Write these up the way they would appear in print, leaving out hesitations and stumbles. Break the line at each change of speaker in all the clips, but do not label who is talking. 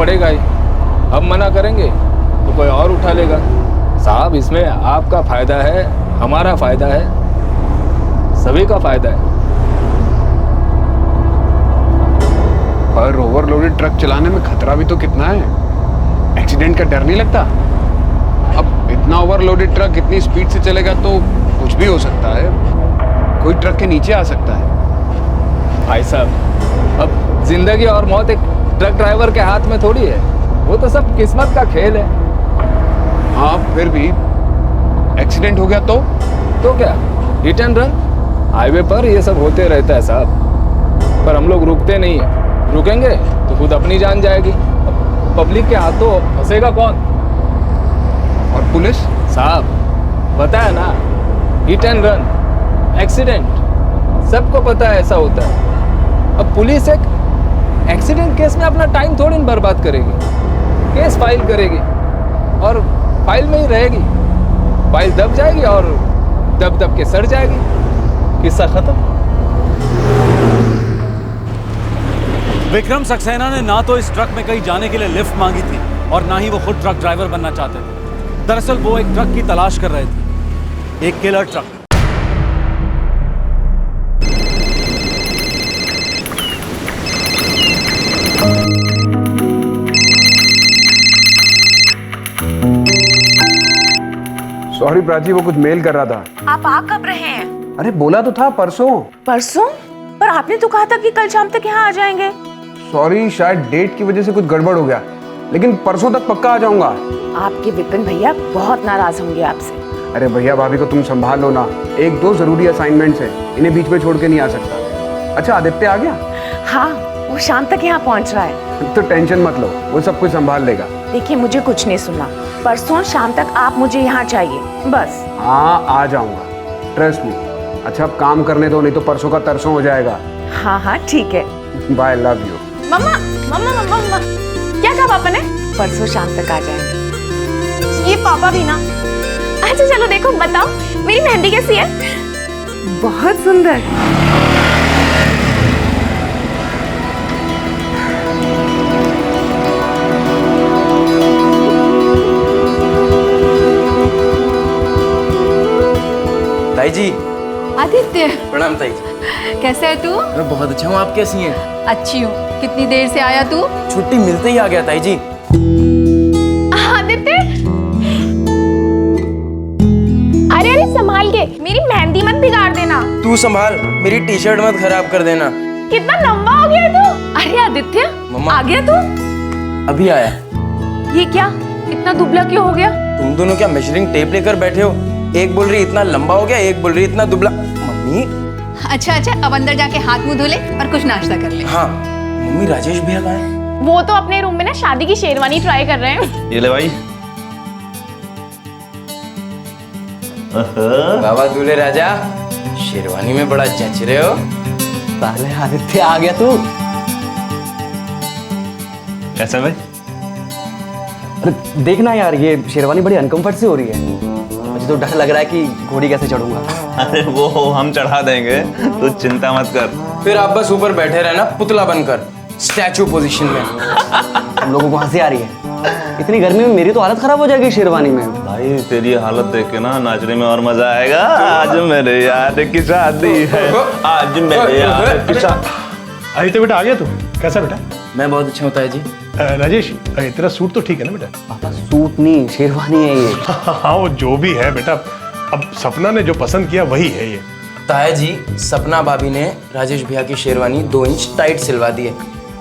पड़ेगा ही। अब मना करेंगे तो कोई और उठा लेगा। साहब इसमें आपका फायदा है, हमारा फायदा है, सभी का फायदा है।
पर ओवरलोडेड ट्रक चलाने में खतरा भी तो कितना है। एक्सीडेंट का डर नहीं लगता? अब इतना ओवरलोडेड ट्रक इतनी स्पीड से चलेगा तो कुछ भी हो सकता है। कोई ट्रक के नीचे आ सकता है।
भाई साहब, अब जिंदगी और मौत एक ट्रक ड्राइवर के हाथ में थोड़ी है, वो तो सब किस्मत का खेल है।
हाँ फिर भी एक्सीडेंट हो गया तो
क्या, हिट एंड रन? हाईवे पर ये सब होते रहता है साहब, पर हम लोग रुकते नहीं है। रुकेंगे तो खुद अपनी जान जाएगी। अब पब्लिक के हाथों फंसेगा कौन?
और पुलिस?
साहब पता है ना, हिट एंड रन, एक्सीडेंट, सबको पता है ऐसा होता है। अब पुलिस एक एक्सीडेंट केस में अपना टाइम थोड़ी न बर्बाद करेगी। केस फाइल करेगी और फाइल में ही रहेगी। फाइल दब जाएगी और दब दब के सड़ जाएगी, किस्सा खत्म।
विक्रम सक्सेना ने ना तो इस ट्रक में कहीं जाने के लिए लिफ्ट मांगी थी और ना ही वो खुद ट्रक ड्राइवर बनना चाहते थे। दरअसल वो एक ट्रक की तलाश कर रहे थे, एक किलर ट्रक।
सॉरी प्राची, वो कुछ मेल कर रहा था।
आप आ कब रहे हैं?
अरे बोला तो था परसों।
परसों? पर आपने तो कहा था कि कल शाम तक यहाँ आ जाएंगे।
सॉरी, शायद डेट की वजह से कुछ गड़बड़ हो गया, लेकिन परसों तक पक्का आ जाऊंगा।
आपके विपिन भैया बहुत नाराज होंगे आपसे।
अरे भैया भाभी को तुम संभाल लो ना, एक दो जरूरी असाइनमेंट्स है, इन्हें बीच में छोड़ के नहीं आ सकता। अच्छा आदित्य आ गया?
हाँ, वो शाम तक यहाँ पहुँच रहा है।
तो टेंशन मत लो, वो सब कुछ संभाल लेगा।
देखिए मुझे कुछ नहीं सुनना, परसों शाम तक आप मुझे यहाँ चाहिए बस।
हाँ आ जाऊंगा, ट्रस्ट मी। अच्छा अब काम करने दो, नहीं तो परसों का तरसों हो जाएगा।
हाँ हाँ ठीक है।
Bye, love you.
मम्मा मम्मा मम्मा मम्मा, क्या कहा पापा ने? परसों शाम तक आ जाएंगे। ये पापा भी ना। अच्छा चलो देखो, बताओ मेरी मेहंदी कैसी है? बहुत सुंदर।
ताई जी।
आदित्य,
प्रणाम ताई जी।
कैसे है तू?
मैं बहुत अच्छा हूँ, आप कैसी हैं?
अच्छी हूँ। कितनी देर से आया तू?
छुट्टी मिलते ही आ गया ताई जी।
आदित्य, अरे अरे संभाल के, मेरी मेहंदी मत बिगाड़ देना।
तू संभाल, मेरी टी शर्ट मत खराब कर देना।
कितना लंबा हो गया तू। अरे आदित्य,
मम्मा।
आ गया तू?
अभी आया।
ये क्या, इतना दुबला क्यों हो गया?
तुम दोनों क्या मेजरिंग टेप लेकर बैठे हो? एक बोल रही इतना लंबा हो गया, एक बोल रही इतना दुबला। मम्मी।
अच्छा अच्छा, अब अंदर जाके हाथ मुंह धो ले और कुछ नाश्ता कर ले।
हाँ मम्मी, राजेश भैया कहाँ हैं?
वो तो अपने रूम में ना शादी की शेरवानी ट्राई कर रहे हैं।
ये ले भाई।
बाबा दूल्हे राजा, शेरवानी में बड़ा जच रहे हो।
पहले आदित्य आ गया तू।
कैसा भाई?
अरे देखना यार, ये शेरवानी बड़ी अनकंफर्ट सी हो रही है। मुझे तो डर लग रहा है कि घोड़ी कैसे चढ़ूंगा।
अरे वो हम चढ़ा देंगे, तू चिंता मत कर।
फिर आप बस ऊपर बैठे रहना पुतला बनकर, स्टैचू पोजीशन में।
हम लोगों को हंसी आ रही है। इतनी गर्मी में मेरी तो हालत खराब हो जाएगी शेरवानी में।
भाई तेरी हालत देख के ना नाचने में और मजा आएगा। आज मेरे यार की शादी है, आज मेरे यार की शादी।
आदित्य बेटा आ गया तू? कैसा बेटा?
मैं बहुत अच्छा होता है जी।
राजेश, तेरा सूट तो ठीक है ना बेटा?
पापा सूट नहीं, शेरवानी है ये।
हाँ वो जो भी है बेटा, अब सपना ने जो पसंद किया वही है ये।
ताया जी, सपना भाभी ने राजेश भैया की शेरवानी 2 इंच टाइट सिलवा दी है।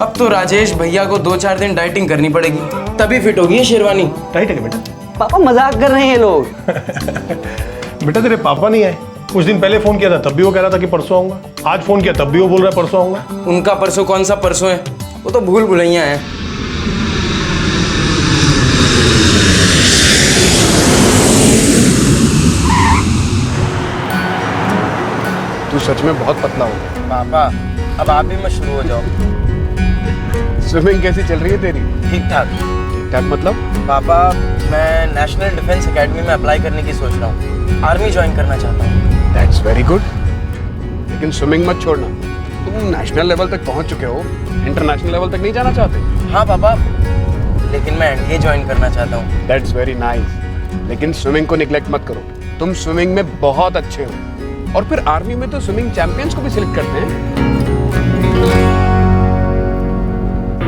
अब तो राजेश भैया को 2-4 दिन डाइटिंग करनी पड़ेगी, तभी फिट होगी ये शेरवानी।
टाइट है क्या बेटा?
पापा मजाक कर रहे हैं ये लोग।
बेटा तेरे पापा नहीं आए? कुछ दिन पहले फोन किया था तब भी वो कह रहा था कि परसों आऊंगा। आज फोन किया तब भी वो बोल रहा है परसों आऊंगा।
उनका परसों कौन सा परसों है, वो तो भूल भुलैया है।
तू सच में बहुत पतला हो गया।
पापा अब आप भी मत शुरू हो जाओ।
स्विमिंग कैसी चल रही है तेरी?
ठीक ठाक।
ठीक ठाक मतलब?
पापा मैं नेशनल डिफेंस एकेडमी में अप्लाई करने की सोच रहा हूँ, आर्मी ज्वाइन करना चाहता हूँ।
दैट्स वेरी गुड, लेकिन स्विमिंग मत छोड़ना। तुम नेशनल लेवल तक पहुंच चुके हो, इंटरनेशनल लेवल तक नहीं जाना चाहते?
हाँ पापा, लेकिन मैं एनडीए ज्वाइन करना चाहता हूँ।
That's very nice. लेकिन स्विमिंग को निग्लेक्ट मत करो, तुम स्विमिंग में बहुत अच्छे हो। और फिर आर्मी में तो स्विमिंग चैंपियंस को भी सिलेक्ट करते हैं।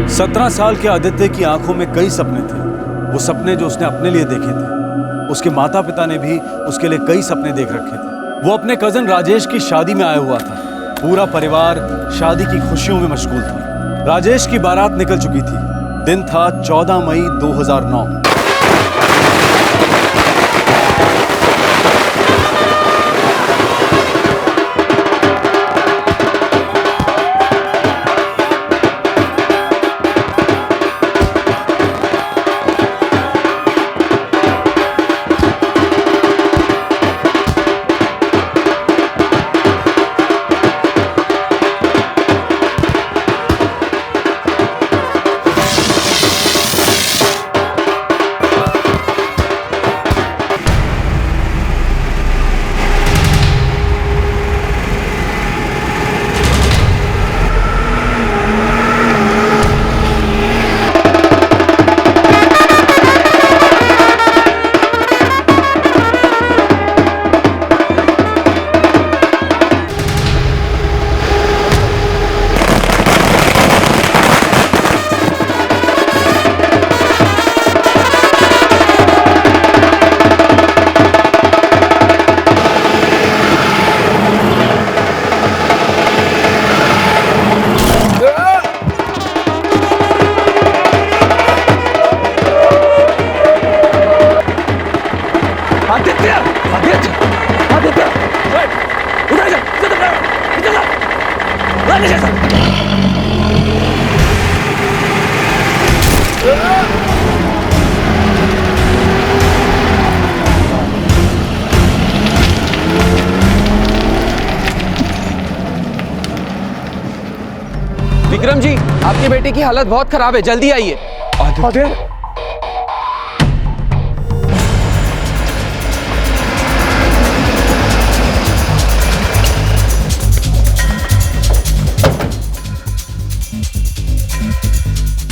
17 साल के आदित्य की आंखों में कई सपने थे। वो सपने जो उसने अपने लिए देखे थे, उसके माता पिता ने भी उसके लिए कई सपने देख रखे थे। वो अपने कजन राजेश की शादी में आया हुआ था। पूरा परिवार शादी की खुशियों में मशगूल था। राजेश की बारात निकल चुकी थी। दिन था 14 मई 2009।
विक्रम जी, आपके बेटे की हालत बहुत खराब है, जल्दी आइए।
आदित्य,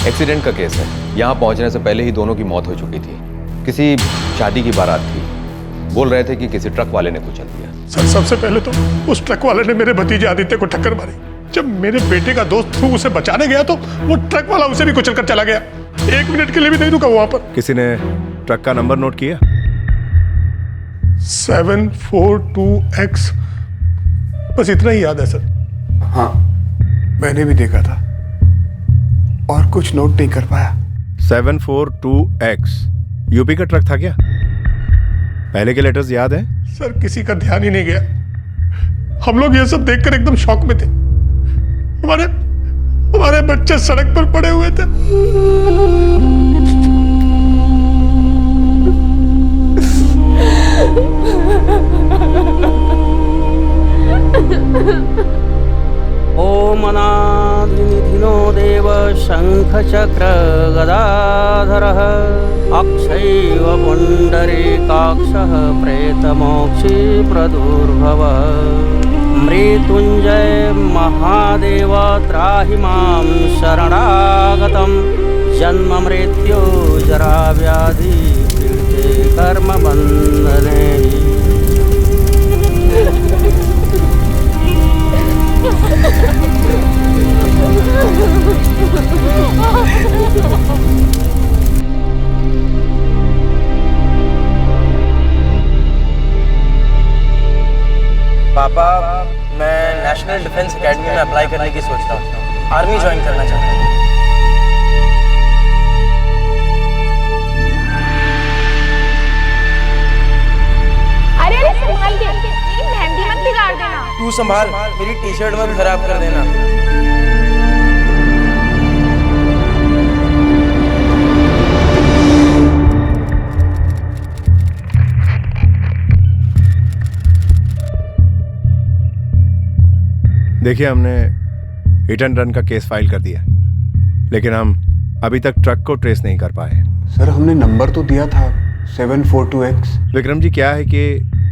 एक्सीडेंट का केस है। यहाँ पहुंचने से पहले ही दोनों की मौत हो चुकी थी। किसी शादी की बारात थी। बोल रहे थे कि किसी ट्रक वाले ने कुचल दिया।
सर, सबसे पहले तो उस ट्रक वाले ने मेरे भतीजे आदित्य को टक्कर मारी। जब मेरे बेटे का दोस्त थ्रू उसे बचाने गया तो वो ट्रक वाला उसे भी कुचल कर चला गया। 1 मिनट के लिए भी नहीं रुका वहां पर।
किसी ने ट्रक का नंबर नोट किया?
742X, बस इतना ही याद है सर।
हाँ, मैंने भी देखा था और कुछ नोट नहीं कर पाया।
742X यूपी का ट्रक था क्या? पहले के लेटर्स याद है?
सर, किसी का ध्यान ही नहीं गया। हम लोग ये सब देखकर एकदम शॉक में थे। हमारे बच्चे सड़क पर पड़े हुए थे।
ओम अनादिनिधिनो देव शंख चक्र गदाधरः अक्षैव पुण्डरीकाक्षः प्रेतमोक्षी प्रदुर्भवः मृत्युंजय महादेव त्राहि मां शरणागतं जन्म मृत्यु जरा व्याधि पीड़िते कर्म बंधने।
पापा, मैं नेशनल डिफेंस एकेडमी में अप्लाई करने की सोच रहा हूँ। आर्मी ज्वाइन करना चाहता हूँ।
अरे अरे संभाल के, मेरी मेहंदी मत बिगाड़ देना।
तू संभाल, मेरी टी शर्ट मत खराब कर देना।
देखिए, हमने हिट एंड रन का केस फाइल कर दिया, लेकिन हम अभी तक ट्रक को ट्रेस नहीं कर पाए।
सर, हमने नंबर तो दिया था 742X।
विक्रम जी, क्या है कि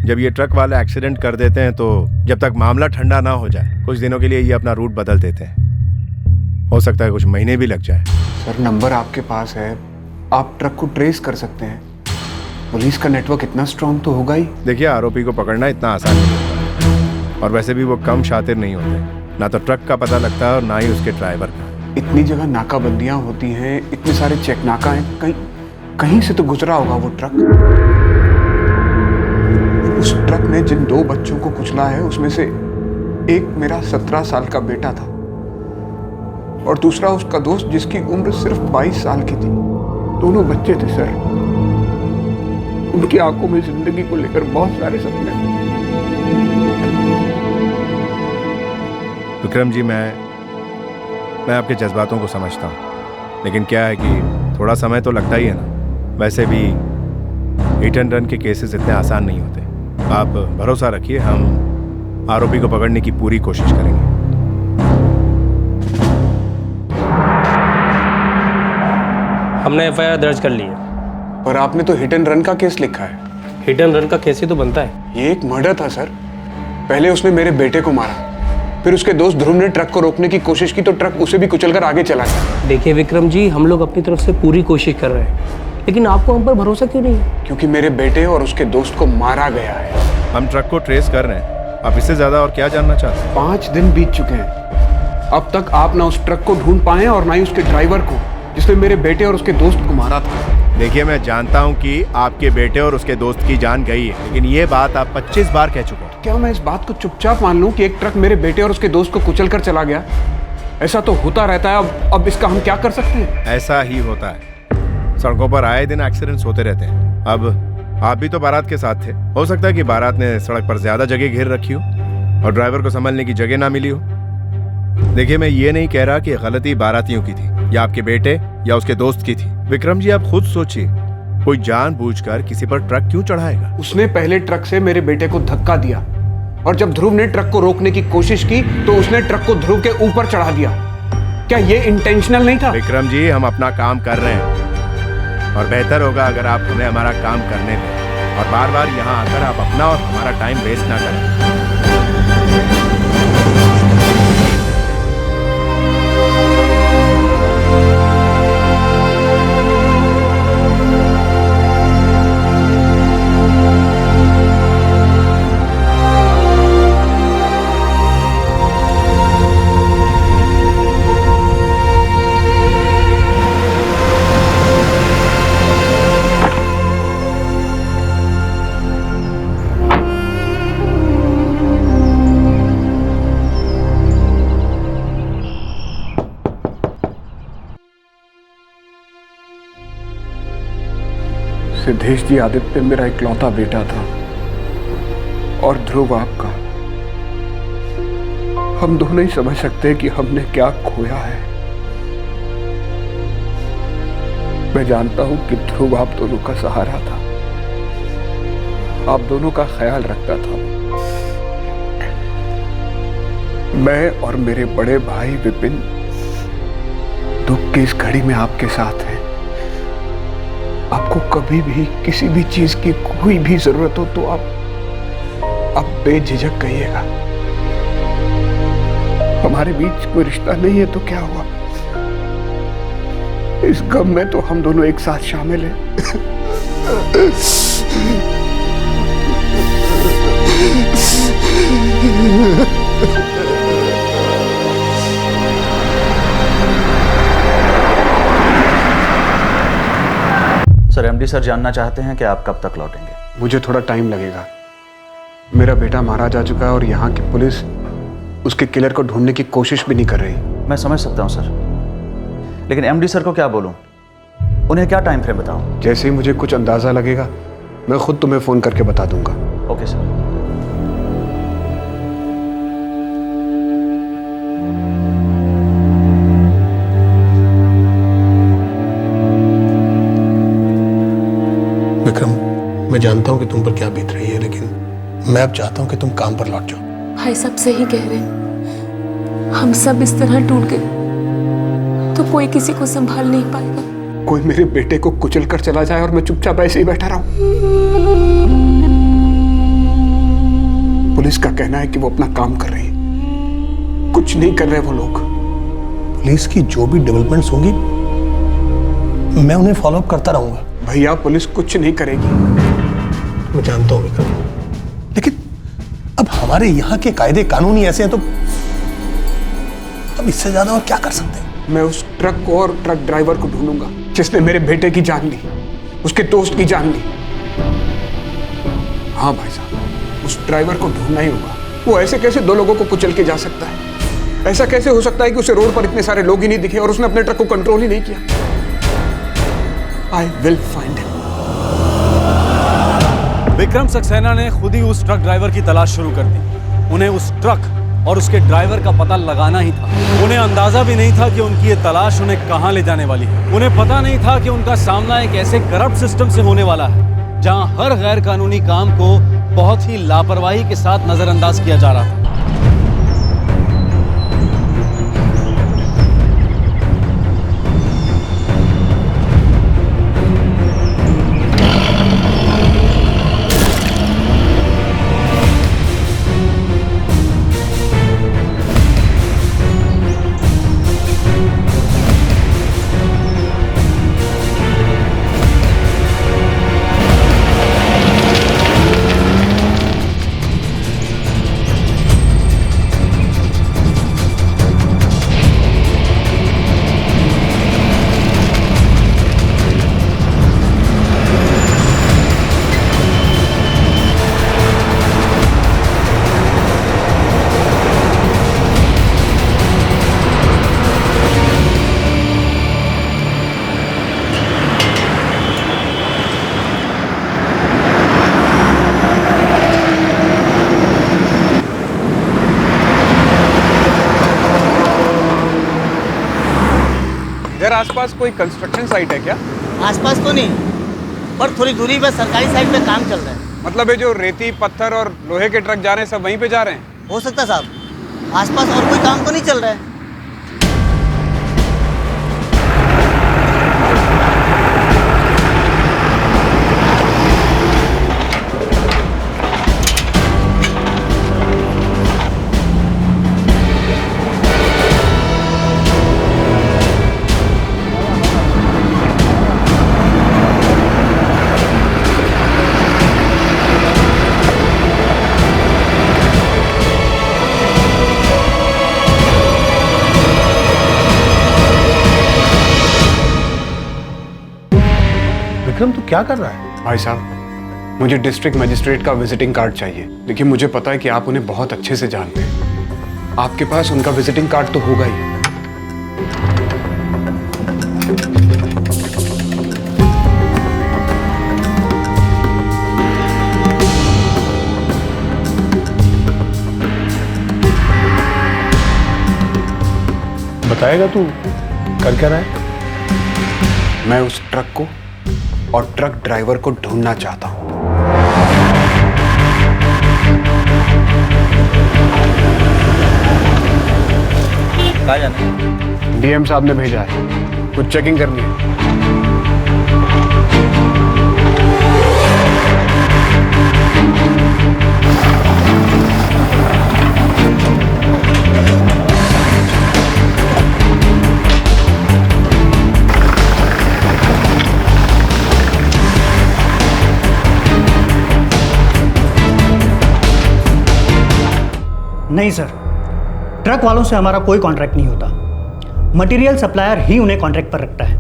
जब ये ट्रक वाले एक्सीडेंट कर देते हैं तो जब तक मामला ठंडा ना हो जाए कुछ दिनों के लिए ये अपना रूट बदल देते हैं। हो सकता है कुछ महीने भी लग जाए।
सर, नंबर आपके पास है, आप ट्रक को ट्रेस कर सकते हैं। पुलिस का नेटवर्क इतना स्ट्रांग तो होगा ही।
देखिए, आरोपी को पकड़ना इतना आसान नहीं होता, और वैसे भी वो कम शातिर नहीं होते। ना तो ट्रक का पता लगता है और ना ही उसके ड्राइवर का।
इतनी जगह नाकाबंदियां होती हैं, इतने सारे चेक नाका हैं, कहीं से तो गुजरा होगा वो ट्रक। उस ट्रक ने जिन 2 बच्चों को कुचला है, उसमें से एक मेरा 17 साल का बेटा था और दूसरा उसका दोस्त जिसकी उम्र सिर्फ 22 साल की थी। दोनों बच्चे थे सर। उनकी आंखों में जिंदगी को लेकर बहुत सारे सपने थे।
विक्रम जी, मैं आपके जज्बातों को समझता हूँ, लेकिन क्या है कि थोड़ा समय तो लगता ही है ना। वैसे भी हिट एंड रन के केसेस इतने आसान नहीं होते। आप भरोसा रखिए, हम आरोपी को पकड़ने की पूरी कोशिश करेंगे।
हमने एफआईआर दर्ज कर ली है।
और आपने तो हिट एंड रन का केस लिखा है।
हिट एंड रन का केस ही तो बनता है।
ये एक मर्डर था सर। पहले उसने मेरे बेटे को मारा, फिर उसके दोस्त ध्रुव ने ट्रक को रोकने की कोशिश की तो ट्रक उसे भी कुचलकर आगे चला गया।
देखिए विक्रम जी, हम लोग अपनी तरफ से पूरी कोशिश कर रहे हैं, लेकिन आपको हम पर भरोसा क्यों नहीं है?
क्योंकि मेरे बेटे और उसके दोस्त को मारा गया है।
हम ट्रक को ट्रेस कर रहे हैं। आप इससे ज्यादा और क्या जानना चाहते हैं?
5 दिन बीत चुके हैं। अब तक आप ना उस ट्रक को ढूंढ पाए और ना ही उसके ड्राइवर को, जिसने मेरे बेटे और उसके दोस्त को मारा था।
देखिए, मैं जानता हूं कि आपके बेटे और उसके दोस्त की जान गई है, लेकिन ये बात आप 25 बार कह चुके हैं।
क्या मैं इस बात को चुपचाप मान लूं कि एक ट्रक मेरे बेटे और उसके दोस्त को कुचलकर चला गया? ऐसा तो होता रहता है। अब इसका हम क्या कर सकते हैं?
ऐसा ही होता है। सड़कों पर आए दिन एक्सीडेंट्स होते रहते हैं। अब आप भी तो बारात के साथ थे। हो सकता है कि बारात ने सड़क पर ज्यादा जगह घेर रखी हो और ड्राइवर को संभलने की जगह ना मिली हो। देखिए, मैं ये नहीं कह रहा कि गलती बारातियों की थी या आपके बेटे या उसके दोस्त की थी। विक्रम जी, आप खुद सोचिए, कोई जानबूझकर किसी पर ट्रक क्यों चढ़ाएगा?
उसने पहले ट्रक से मेरे बेटे को धक्का दिया और जब ध्रुव ने ट्रक को रोकने की कोशिश की तो उसने ट्रक को ध्रुव के ऊपर चढ़ा दिया। क्या ये इंटेंशनल नहीं था?
विक्रम जी, हम अपना काम कर रहे हैं और बेहतर होगा अगर आप हमें हमारा काम करने दें और बार बार यहाँ आकर आप अपना और हमारा टाइम वेस्ट ना करें।
सिद्धेश जी, आदित्य मेरा इकलौता बेटा था और ध्रुव आपका। हम दोनों ही समझ सकते हैं कि हमने क्या खोया है। मैं जानता हूं कि ध्रुव आप दोनों का सहारा था, आप दोनों का ख्याल रखता था। मैं और मेरे बड़े भाई विपिन दुख की इस घड़ी में आपके साथ हैं। आपको कभी भी किसी भी चीज की कोई भी जरूरत हो तो आप बेझिझक कहिएगा। हमारे बीच कोई रिश्ता नहीं है तो क्या हुआ? इस गम में तो हम दोनों एक साथ शामिल हैं।
सर, एमडी सर जानना चाहते हैं कि आप कब तक लौटेंगे?
मुझे थोड़ा टाइम लगेगा। मेरा बेटा मारा जा चुका है और यहाँ की पुलिस उसके किलर को ढूंढने की कोशिश भी नहीं कर रही।
मैं समझ सकता हूँ सर, लेकिन एमडी सर को क्या बोलूँ? उन्हें क्या टाइम फ्रेम बताऊँ?
जैसे ही मुझे कुछ अंदाजा लगेगा मैं खुद तुम्हें फोन करके बता दूंगा।
Okay sir.
विक्रम, मैं जानता हूं कि तुम पर क्या बीत रही है, लेकिन मैं अब चाहता हूं कि तुम काम पर लौट जाओ।
भाई सब सही कह रहे हैं। हम सब इस तरह टूट गए तो कोई किसी को संभाल नहीं पाएगा।
कोई मेरे बेटे को कुचल कर चला जाए और मैं चुपचाप ऐसे ही बैठा रहूं। पुलिस का कहना है कि वो अपना काम कर रही है, कुछ नहीं कर रहे वो लोग।
पुलिस की जो भी डेवलपमेंट्स होंगी मैं उन्हें फॉलो अप करता रहूंगा।
भैया पुलिस कुछ नहीं करेगी।
मैं जानता हूँ विक्रम, लेकिन अब हमारे यहाँ के कायदे कानून ही ऐसे हैं, तो अब इससे ज्यादा और क्या कर सकते हैं?
मैं उस ट्रक को और ट्रक ड्राइवर को ढूंढूंगा जिसने मेरे बेटे की जान ली, उसके दोस्त की जान ली। हाँ भाई साहब, उस ड्राइवर को ढूंढना ही होगा। वो ऐसे कैसे दो लोगों को कुचल के जा सकता है? ऐसा कैसे हो सकता है कि उसे रोड पर इतने सारे लोग ही नहीं दिखे और उसने अपने ट्रक को कंट्रोल ही नहीं किया? I will find him.
Vikram Saxena ने खुद ही उस ट्रक ड्राइवर की तलाश शुरू कर दी। उन्हें उस ट्रक और उसके ड्राइवर का पता लगाना ही था। उन्हें अंदाजा भी नहीं था कि उनकी ये तलाश उन्हें कहां ले जाने वाली है। उन्हें पता नहीं था कि उनका सामना एक ऐसे करप्ट सिस्टम से होने वाला है जहां हर गैर कानूनी काम को बहुत ही लापरवाही के साथ नजरअंदाज किया जा रहा था।
इधर आसपास कोई कंस्ट्रक्शन साइट है क्या?
आसपास तो नहीं, पर थोड़ी दूरी पे सरकारी साइट पे काम चल रहा है।
मतलब ये जो रेती पत्थर और लोहे के ट्रक जा रहे हैं सब वहीं पे जा रहे हैं?
हो सकता है साहब, आसपास और कोई काम तो नहीं चल रहा है।
विक्रम तू क्या कर रहा है?
भाई साहब, मुझे डिस्ट्रिक्ट मजिस्ट्रेट का विजिटिंग कार्ड चाहिए, लेकिन मुझे पता है कि आप उन्हें बहुत अच्छे से जानते हैं। आपके पास उनका विजिटिंग कार्ड तो होगा ही।
बताएगा तू कर क्या रहा है?
मैं उस ट्रक को और ट्रक ड्राइवर को ढूंढना चाहता हूं।
कहाँ जाना है?
डीएम साहब ने भेजा है, कुछ चेकिंग करनी है।
नहीं सर, ट्रक वालों से हमारा कोई कॉन्ट्रैक्ट नहीं होता। मटेरियल सप्लायर ही उन्हें कॉन्ट्रैक्ट पर रखता है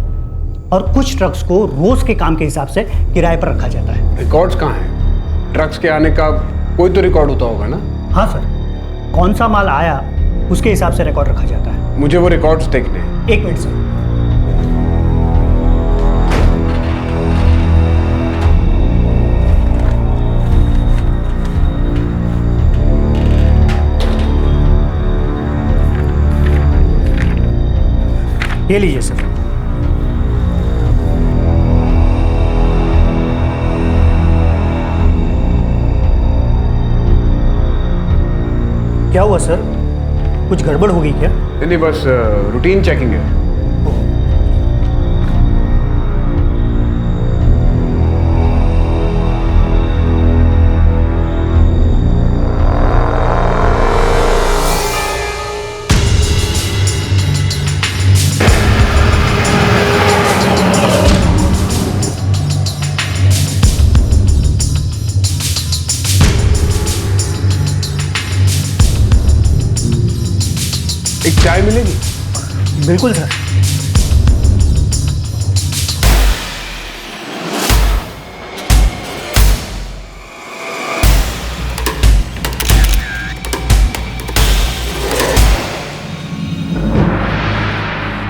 और कुछ ट्रक्स को रोज के काम के हिसाब से किराए पर रखा जाता है।
रिकॉर्ड्स कहाँ हैं? ट्रक्स के आने का कोई तो रिकॉर्ड होता होगा ना?
हाँ सर, कौन सा माल आया उसके हिसाब से रिकॉर्ड रखा जाता है।
मुझे वो रिकॉर्ड्स देखने हैं।
एक मिनट सर। ये लीजिए सर। क्या हुआ सर, कुछ गड़बड़ हो गई क्या?
नहीं, बस रूटीन चेकिंग है। चाय मिलेगी?
बिल्कुल सर।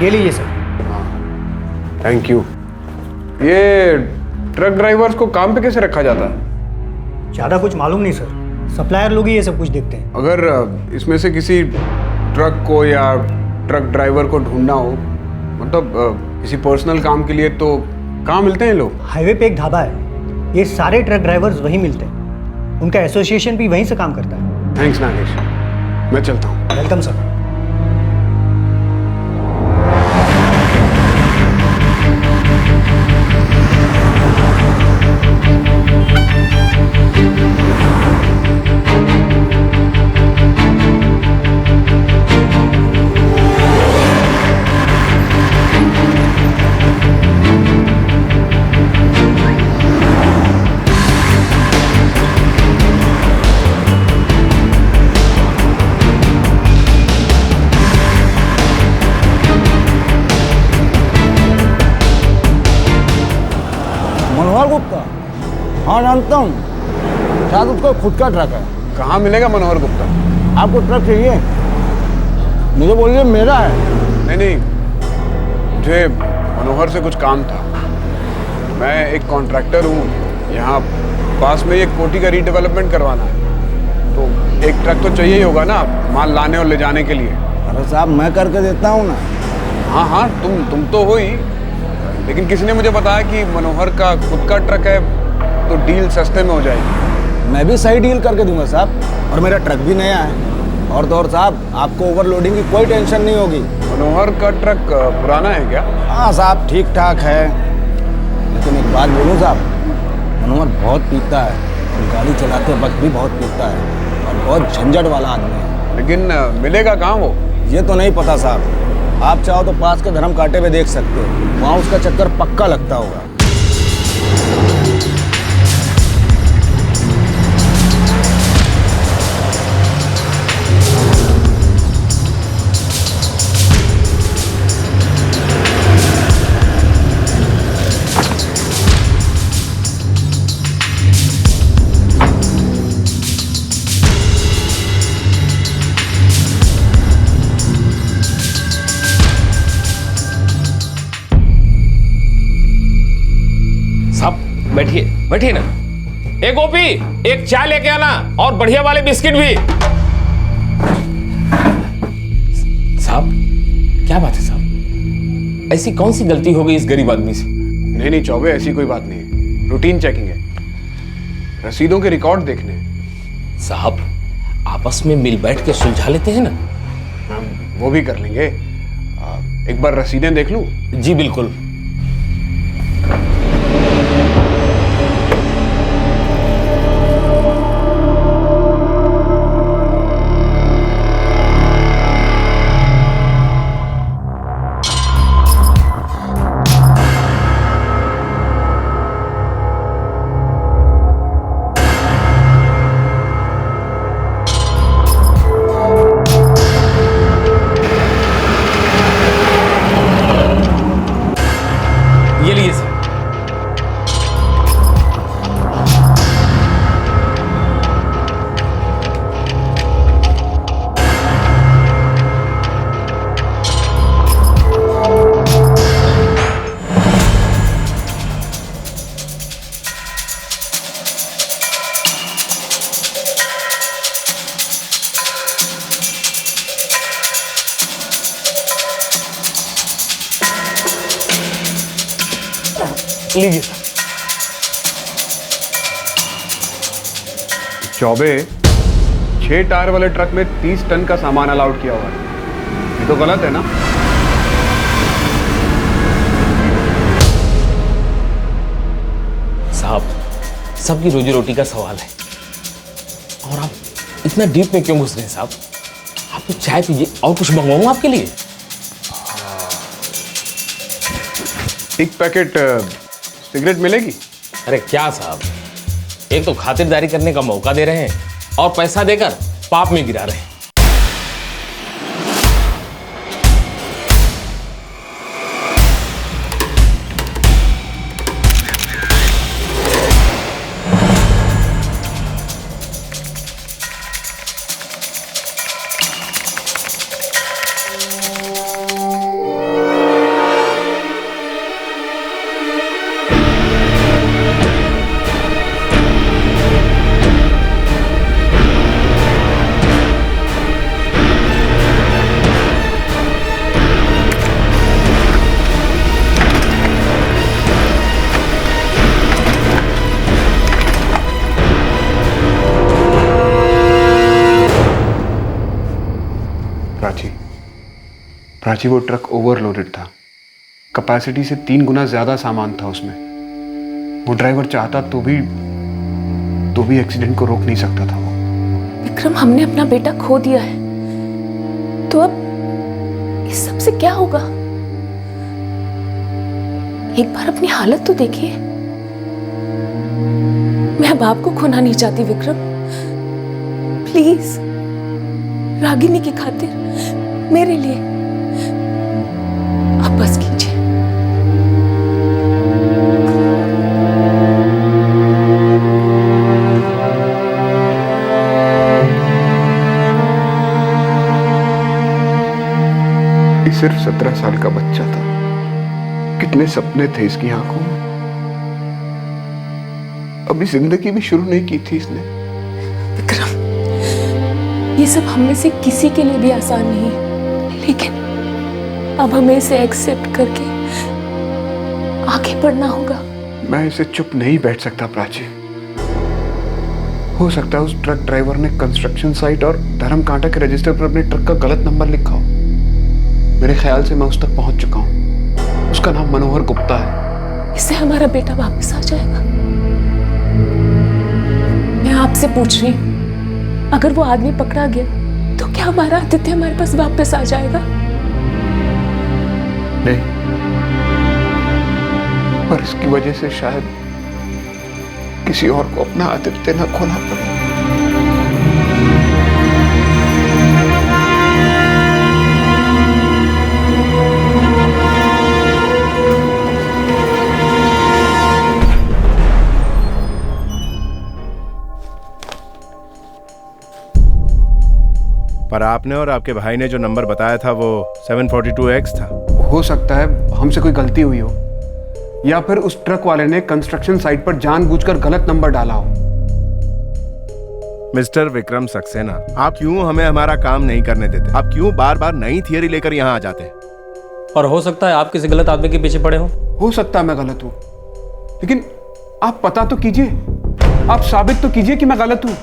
ये लीजिए सर।
Thank you. ये ट्रक ड्राइवर्स को काम पे कैसे रखा जाता है?
ज़्यादा कुछ मालूम नहीं सर, सप्लायर लोग ही ये सब कुछ देखते हैं।
अगर इसमें से किसी ट्रक को या ट्रक ड्राइवर को ढूंढना हो, मतलब किसी पर्सनल काम के लिए, तो कहाँ मिलते हैं लोग?
हाईवे पे एक ढाबा है, ये सारे ट्रक ड्राइवर्स वहीं मिलते हैं। उनका एसोसिएशन भी वहीं से काम करता है।
थैंक्स नागेश, मैं चलता हूँ।
Welcome sir.
मनोहर गुप्ता? हाँ जानता हूँ, शायद उसका खुद का ट्रक है।
कहाँ मिलेगा मनोहर गुप्ता?
आपको ट्रक चाहिए? मुझे बोलिए मेरा है।
नहीं नहीं, मुझे मनोहर से कुछ काम था। मैं एक कॉन्ट्रैक्टर हूँ, यहाँ पास में एक कोठी का रीडेवलपमेंट करवाना है, तो एक ट्रक तो चाहिए ही होगा ना माल लाने और ले जाने के लिए।
अरे साहब मैं करके देता हूँ ना।
हाँ हाँ, तुम तो हो ही, लेकिन किसी ने मुझे बताया कि मनोहर का खुद का ट्रक है, तो डील सस्ते में हो जाएगी।
मैं भी सही डील करके दूंगा साहब, और मेरा ट्रक भी नया है। और तो और साहब, आपको ओवरलोडिंग की कोई टेंशन नहीं होगी।
मनोहर का ट्रक पुराना है क्या?
हाँ साहब ठीक ठाक है, लेकिन एक बात बोलूँ साहब, मनोहर बहुत पीता है, और गाड़ी चलाते वक्त भी बहुत पीता है, और बहुत झंझट वाला आदमी है।
लेकिन मिलेगा कहाँ वो?
ये तो नहीं पता साहब, आप चाहो तो पास के धर्म कांटे में देख सकते हो, वहाँ उसका चक्कर पक्का लगता होगा।
बैठिए बैठिए ना। एक गोपी, एक चाय लेके आना और बढ़िया वाले बिस्किट भी। साहब क्या बात है साहब, ऐसी कौन सी गलती हो गई इस गरीब आदमी से?
नहीं नहीं चौबे, ऐसी कोई बात नहीं है, रूटीन चेकिंग है, रसीदों के रिकॉर्ड देखने हैं।
साहब आपस में मिल बैठ के सुलझा लेते हैं ना।
वो भी कर लेंगे। एक बार रसीदें देख लूं?
जी बिल्कुल। ये लीजिए सर। लीजिए सर।
चौबे, 6 टायर वाले ट्रक में 30 टन का सामान अलाउड किया हुआ है, ये तो गलत है ना?
साहब सबकी रोजी रोटी का सवाल है, और आप इतना डीप में क्यों घुस रहे हैं साहब? आप तो चाय पीजिए, और कुछ मंगवाऊं आपके लिए?
एक पैकेट सिगरेट मिलेगी?
अरे क्या साहब, एक तो खातिरदारी करने का मौका दे रहे हैं और पैसा देकर पाप में गिरा रहे हैं।
प्राची, वो ट्रक ओवरलोडेड था। कैपेसिटी से 3 गुना ज्यादा सामान था उसमें। वो ड्राइवर चाहता तो भी एक्सीडेंट को रोक नहीं सकता था वो।
विक्रम, हमने अपना बेटा खो दिया है, तो अब इस सब से क्या होगा? एक बार अपनी हालत तो देखिए। मैं अब आपको खोना नहीं चाहती विक्रम। प्लीज, रागिनी की खातिर मेरे लिए आप बस कीजिए।
सिर्फ 17 साल का बच्चा था, कितने सपने थे इसकी आंखों में। अभी जिंदगी भी शुरू नहीं की थी इसने।
विक्रम, ये सब हम में से किसी के लिए भी आसान नहीं है, लेकिन अब हमें इसे एक्सेप्ट करके आगे बढ़ना होगा।
मैं इसे चुप नहीं बैठ सकता प्राची। हो सकता है उस ट्रक ड्राइवर ने कंस्ट्रक्शन साइट और धर्म कांटा के रजिस्टर पर अपने ट्रक का गलत नंबर लिखा हो। मेरे ख्याल से मैं उस तक पहुंच चुका हूं। उसका नाम मनोहर गुप्ता है।
इससे हमारा बेटा वापस आ जाएगा। मैं आपसे पूछ रही हूं, अगर वो आदमी पकड़ा गया तो क्या हमारा आदित्य हमारे पास वापस आ जाएगा?
नहीं, पर इसकी वजह से शायद किसी और को अपना आदित्य न खोना पड़े।
पर आपने और आपके भाई ने जो नंबर बताया था वो 742X था।
हो सकता है हमसे कोई गलती हुई हो, या फिर उस ट्रक वाले ने कंस्ट्रक्शन साइट पर जानबूझकर गलत नंबर डाला हो।
मिस्टर विक्रम सक्सेना, आप क्यों हमें हमारा काम नहीं करने देते? आप क्यों बार बार नई थियरी लेकर यहाँ आ जाते हैं?
और हो सकता है आप किसी गलत आदमी के पीछे पड़े
हो सकता है मैं गलत हूं, लेकिन आप पता तो कीजिए, आप साबित तो कीजिए कि मैं गलत हूं।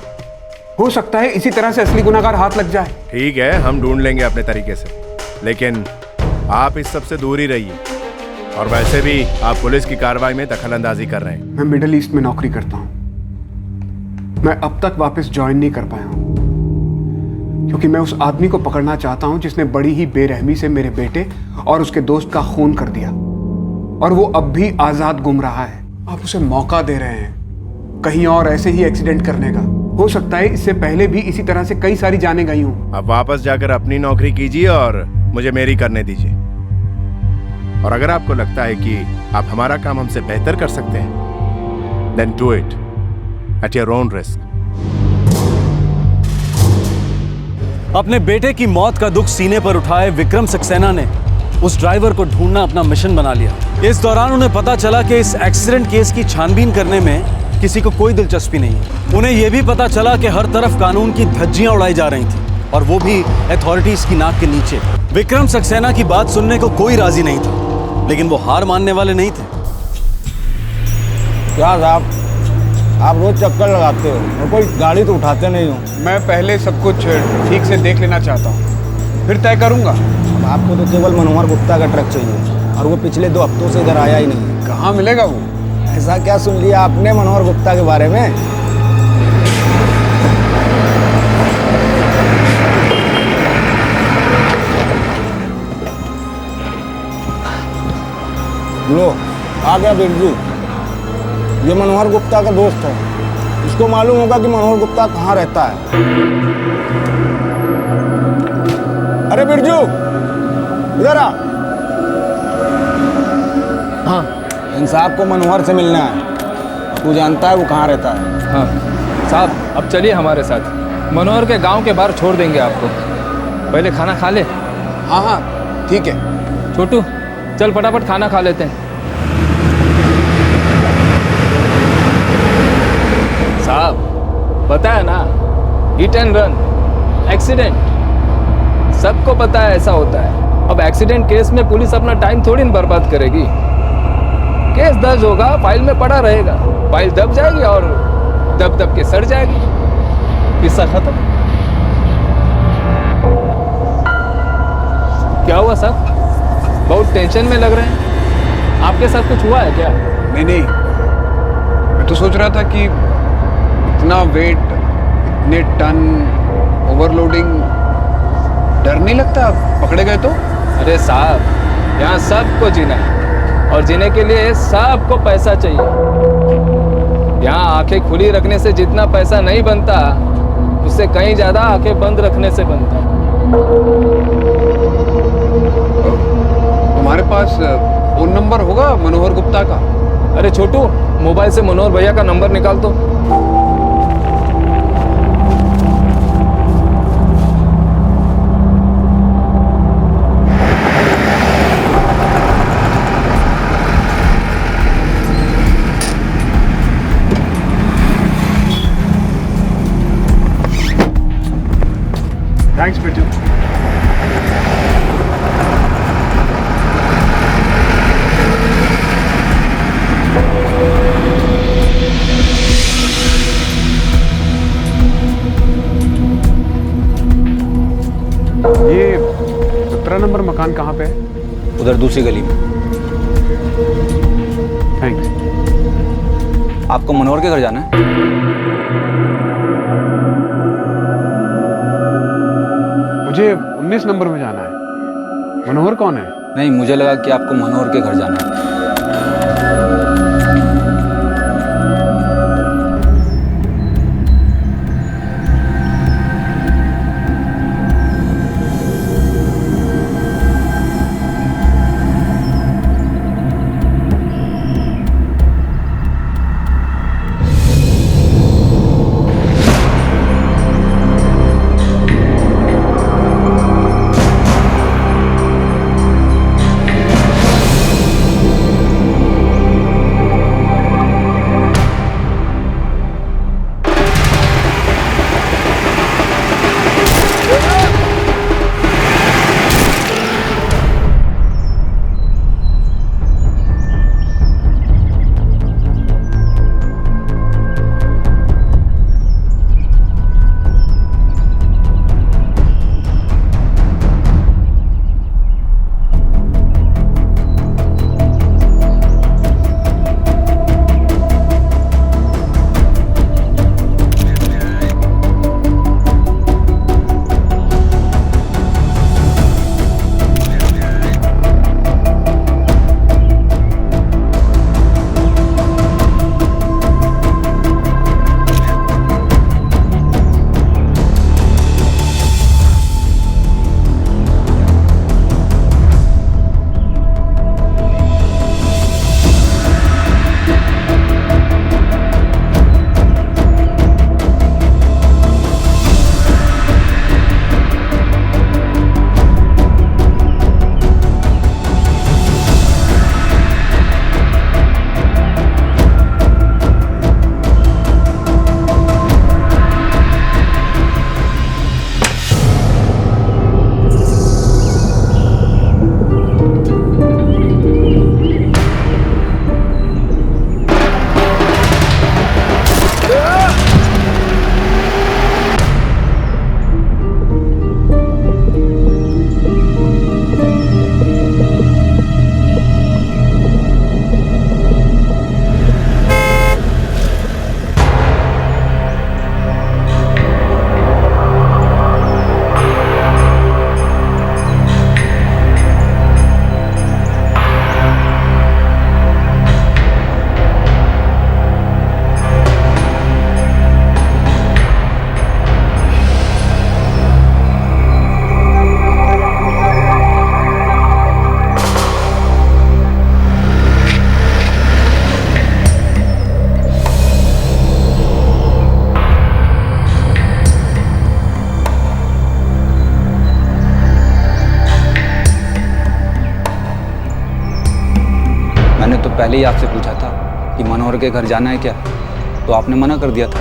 हो सकता है इसी तरह से असली गुनाहगार हाथ लग जाए।
ठीक है, हम ढूंढ लेंगे अपने तरीके से, लेकिन आप इस सब से दूर ही रहिए। और वैसे भी आप पुलिस की कार्रवाई में दखलंदाजी कर रहे हैं।
मैं मिडिल ईस्ट में नौकरी करता हूं। मैं अब तक वापस ज्वाइन नहीं कर पाया हूं, क्योंकि मैं उस आदमी को पकड़ना चाहता हूं जिसने बड़ी ही बेरहमी से मेरे बेटे और उसके दोस्त का खून कर दिया, और वो अब भी आजाद घूम रहा है। आप उसे मौका दे रहे हैं कहीं और ऐसे ही एक्सीडेंट करने का। हो सकता है इससे पहले भी इसी तरह से कई सारी जानें गई हूं।
अब वापस जाकर अपनी नौकरी कीजिए और मुझे मेरी करने दीजिए। और अगर आपको लगता है कि आप हमारा काम हमसे बेहतर कर सकते हैं, then do it at your own risk.
अपने बेटे की मौत का दुख सीने पर उठाए विक्रम सक्सेना ने उस ड्राइवर को ढूंढना अपना मिशन बना लिया। इस दौरान उन्हें पता चला कि इस एक्सीडेंट केस की छानबीन करने में किसी को कोई दिलचस्पी नहीं है। उन्हें यह भी पता चला कि हर तरफ कानून की धज्जियां उड़ाई जा रही थी, और वो भी अथॉरिटीज की नाक के नीचे। विक्रम सक्सेना की बात सुनने को कोई राजी नहीं था, लेकिन वो हार मानने वाले नहीं थे।
क्या साहब, आप रोज चक्कर लगाते हो और कोई गाड़ी तो उठाते नहीं हो।
मैं पहले सब कुछ ठीक से देख लेना चाहता हूँ, फिर तय करूंगा।
अब आपको तो केवल मनोहर गुप्ता का ट्रक चाहिए, और वो पिछले 2 हफ्तों से इधर आया ही नहीं।
कहाँ मिलेगा वो?
ऐसा क्या सुन लिया आपने मनोहर गुप्ता के बारे में? लो, आ गया बिरजू। ये मनोहर गुप्ता का दोस्त है। इसको मालूम होगा कि मनोहर गुप्ता कहाँ रहता है। अरे बिरजू, इधर आ। हाँ, इन साहब को मनोहर से मिलना है। तू जानता है वो कहाँ रहता है?
हाँ साहब, अब चलिए हमारे साथ। मनोहर के गांव के बाहर छोड़ देंगे आपको। पहले खाना खा ले।
हाँ हाँ ठीक है।
छोटू चल फटाफट खाना खा लेते हैं। साहब पता है ना, हिट एंड रन, एक्सीडेंट, सबको पता है ऐसा होता है। अब एक्सीडेंट केस में पुलिस अपना टाइम थोड़ी न बर्बाद करेगी। केस दर्ज होगा, फाइल में पड़ा रहेगा, फाइल दब जाएगी और दब दब के सड़ जाएगी, किस्सा खत्म। क्या हुआ साहब? बहुत टेंशन में लग रहे हैं। आपके साथ कुछ हुआ है क्या?
नहीं, मैं तो सोच रहा था कि इतना वेट, इतने टन, ओवरलोडिंग, डर नहीं लगता पकड़े गए तो?
अरे साहब, यहाँ सबको जीना है और जीने के लिए सबको पैसा चाहिए। यहाँ आंखें खुली रखने से जितना पैसा नहीं बनता, उससे कहीं ज्यादा आंखें बंद रखने से बनता।
तुम्हारे पास फोन नंबर होगा मनोहर गुप्ता का?
अरे छोटू, मोबाइल से मनोहर भैया का नंबर निकाल दो।
थैंक्स बिट्टू। ये 17 नंबर मकान कहाँ पे है?
उधर दूसरी गली में।
थैंक्स।
आपको मनोहर के घर जाना है?
मुझे 19 नंबर में जाना है। मनोहर कौन है?
नहीं, मुझे लगा कि आपको मनोहर के घर जाना है। मैंने तो पहले ही आपसे पूछा था कि मनोहर के घर जाना है क्या, तो आपने मना कर दिया था।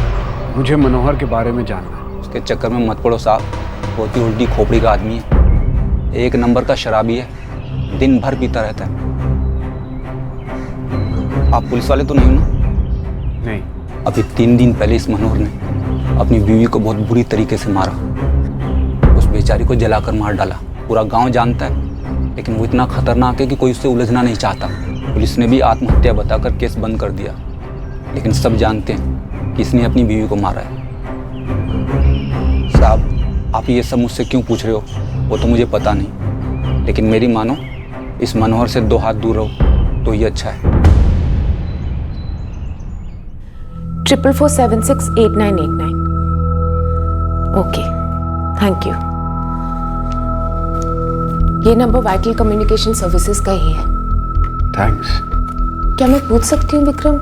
मुझे मनोहर के बारे में जानना है।
उसके चक्कर में मत पड़ो साहब, बहुत ही उल्टी खोपड़ी का आदमी है, एक नंबर का शराबी है, दिन भर पीता रहता है। आप पुलिस वाले तो नहीं हो ना?
नहीं।
अभी 3 दिन पहले इस मनोहर ने अपनी बीवी को बहुत बुरी तरीके से मारा, उस बेचारी को जलाकर मार डाला। पूरा गांव जानता है लेकिन वो इतना खतरनाक है कि कोई उससे उलझना नहीं चाहता। पुलिस ने भी आत्महत्या बताकर केस बंद कर दिया, लेकिन सब जानते हैं कि इसने अपनी बीवी को मारा है। साहब, आप ये सब मुझसे क्यों पूछ रहे हो वो तो मुझे पता नहीं, लेकिन मेरी मानो इस मनोहर से 2 हाथ दूर रहो तो ये अच्छा है।
44468989। Okay, thank you. ये नंबर वाइटल कम्युनिकेशन सर्विसेज का ही है।
थैंक्स।
क्या मैं पूछ सकती हूँ विक्रम,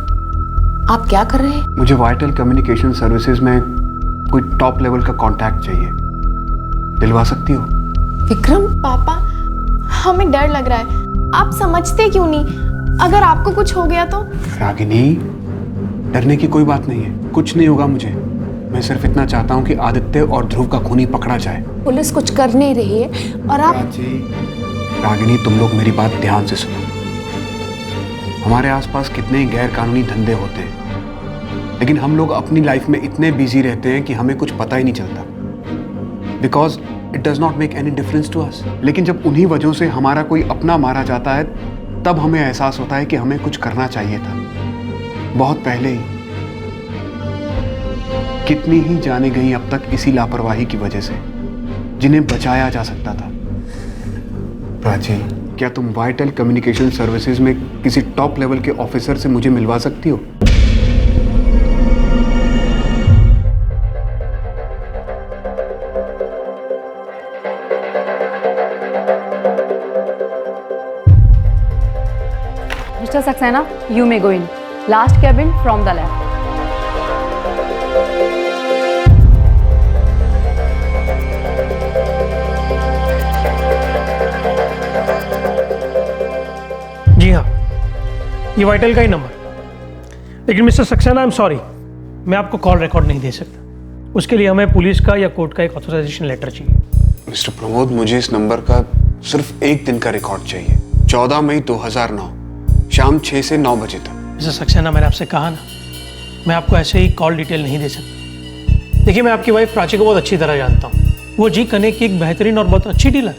आप क्या कर रहे हैं?
मुझे वाइटल कम्युनिकेशन सर्विसेज में कोई टॉप लेवल का कांटेक्ट चाहिए, दिलवा सकती हो?
विक्रम,
पापा, हमें डर लग रहा है। आप समझते क्यों नहीं? अगर आपको कुछ हो गया तो?
रागिनी, डरने की कोई बात नहीं है, कुछ नहीं होगा मुझे। मैं सिर्फ इतना चाहता हूँ कि आदित्य और ध्रुव का खूनी पकड़ा जाए।
पुलिस कुछ कर नहीं रही है और आप...
रागिनी, तुम लोग मेरी बात ध्यान से सुनो। हमारे आसपास कितने गैर कानूनी धंधे होते हैं, लेकिन हम लोग अपनी लाइफ में इतने बिजी रहते हैं कि हमें कुछ पता ही नहीं चलता, because it does not make any difference to us. लेकिन जब उन्हीं वजहों से हमारा कोई अपना मारा जाता है, तब हमें एहसास होता है कि हमें कुछ करना चाहिए था, बहुत पहले ही। कितनी ही जाने गई अब तक इसी लापरवाही की वजह से, जिन्हें बचाया जा सकता था। प्राची, क्या तुम वाइटल कम्युनिकेशन सर्विसेज में किसी टॉप लेवल के ऑफिसर से मुझे मिलवा सकती हो?
Mr. Saxena, you may go in. Last cabin from the left.
जी हाँ, ये वाइटल का ही नंबर। लेकिन mister Saxena, I am sorry, मैं आपको कॉल रिकॉर्ड नहीं दे सकता। उसके लिए हमें पुलिस का या कोर्ट का एक ऑथराइजेशन लेटर चाहिए।
मिस्टर प्रमोद, मुझे इस नंबर का सिर्फ 1 दिन का रिकॉर्ड चाहिए। 14 मई 2009 शाम 6 से 9 बजे तक।
मिस्टर सक्सेना, मैंने आपसे कहा ना, मैं आपको ऐसे ही कॉल डिटेल नहीं दे सकता। देखिए, मैं आपकी वाइफ प्राची को बहुत अच्छी तरह जानता हूँ। वो जी कने की एक बेहतरीन और बहुत अच्छी डीलर है।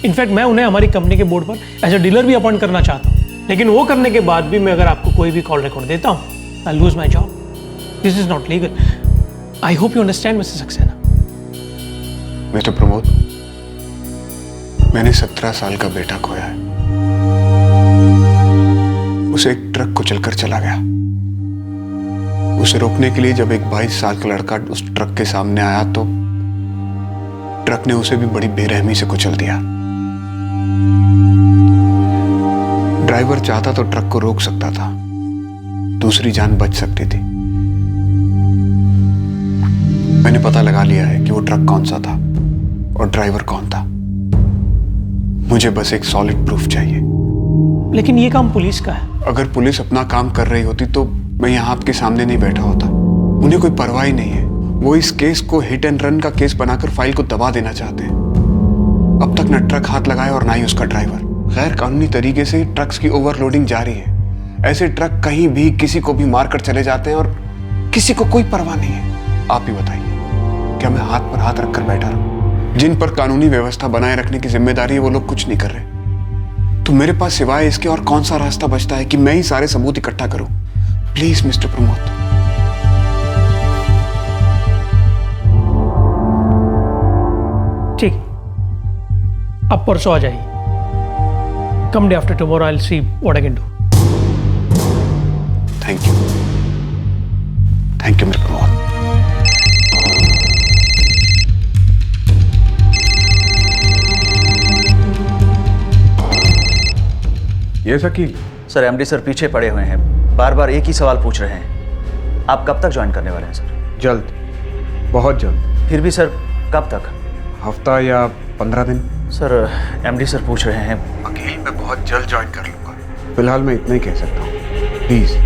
इनफैक्ट मैं उन्हें हमारी कंपनी के बोर्ड पर एज ए डीलर भी अपॉइंट करना चाहता हूँ, लेकिन वो करने के बाद भी मैं अगर आपको कोई भी कॉल रिकॉर्ड देता हूँ, I lose my job. This is not legal. I hope you understand mister Saxena.
Mister Pramod, मैंने 17 साल का बेटा खोया है। उसे एक ट्रक कुचलकर चला गया। उसे रोकने के लिए जब एक 22 साल का लड़का उस ट्रक के सामने आया तो ट्रक ने उसे भी बड़ी बेरहमी से कुचल दिया। ड्राइवर चाहता तो ट्रक को रोक सकता था, दूसरी जान बच सकती थी। मैंने पता लगा लिया है कि वो ट्रक कौन सा था और ड्राइवर कौन था। मुझे बस एक सॉलिड प्रूफ चाहिए।
लेकिन ये काम पुलिस का है।
अगर पुलिस अपना काम कर रही होती तो मैं यहाँ आपके सामने नहीं बैठा होता। उन्हें कोई परवाह ही नहीं है। वो इस केस को हिट एंड रन का केस बनाकर फाइल को दबा देना चाहते हैं। अब तक न ट्रक हाथ लगाया और ना ही उसका ड्राइवर। गैर कानूनी तरीके से ट्रक्स की ओवरलोडिंग जारी है। ऐसे ट्रक कहीं भी किसी को भी मारकर चले जाते हैं और किसी को कोई परवाह नहीं है। आप ही बताइए, क्या मैं हाथ पर हाथ रखकर बैठा रहूं? जिन पर कानूनी व्यवस्था बनाए रखने की जिम्मेदारी है वो लोग कुछ नहीं कर रहे। तो मेरे पास सिवाय इसके और कौन सा रास्ता बचता है कि मैं ही सारे सबूत इकट्ठा करूं? Please mister Pramod.
ठीक, अब परसों आ जाइए। Come day after tomorrow, I will see what I can do.
Thank you. Thank you mister Pramod.
ये सकील
सर, एमडी सर पीछे पड़े हुए हैं, बार बार एक ही सवाल पूछ रहे हैं। आप कब तक ज्वाइन करने वाले हैं सर?
जल्द, बहुत जल्द।
फिर भी सर, कब तक?
हफ्ता या 15 दिन।
सर, एमडी सर पूछ रहे हैं।
वकील, मैं बहुत जल्द ज्वाइन कर लूंगा। फिलहाल मैं इतना ही कह सकता हूँ, प्लीज।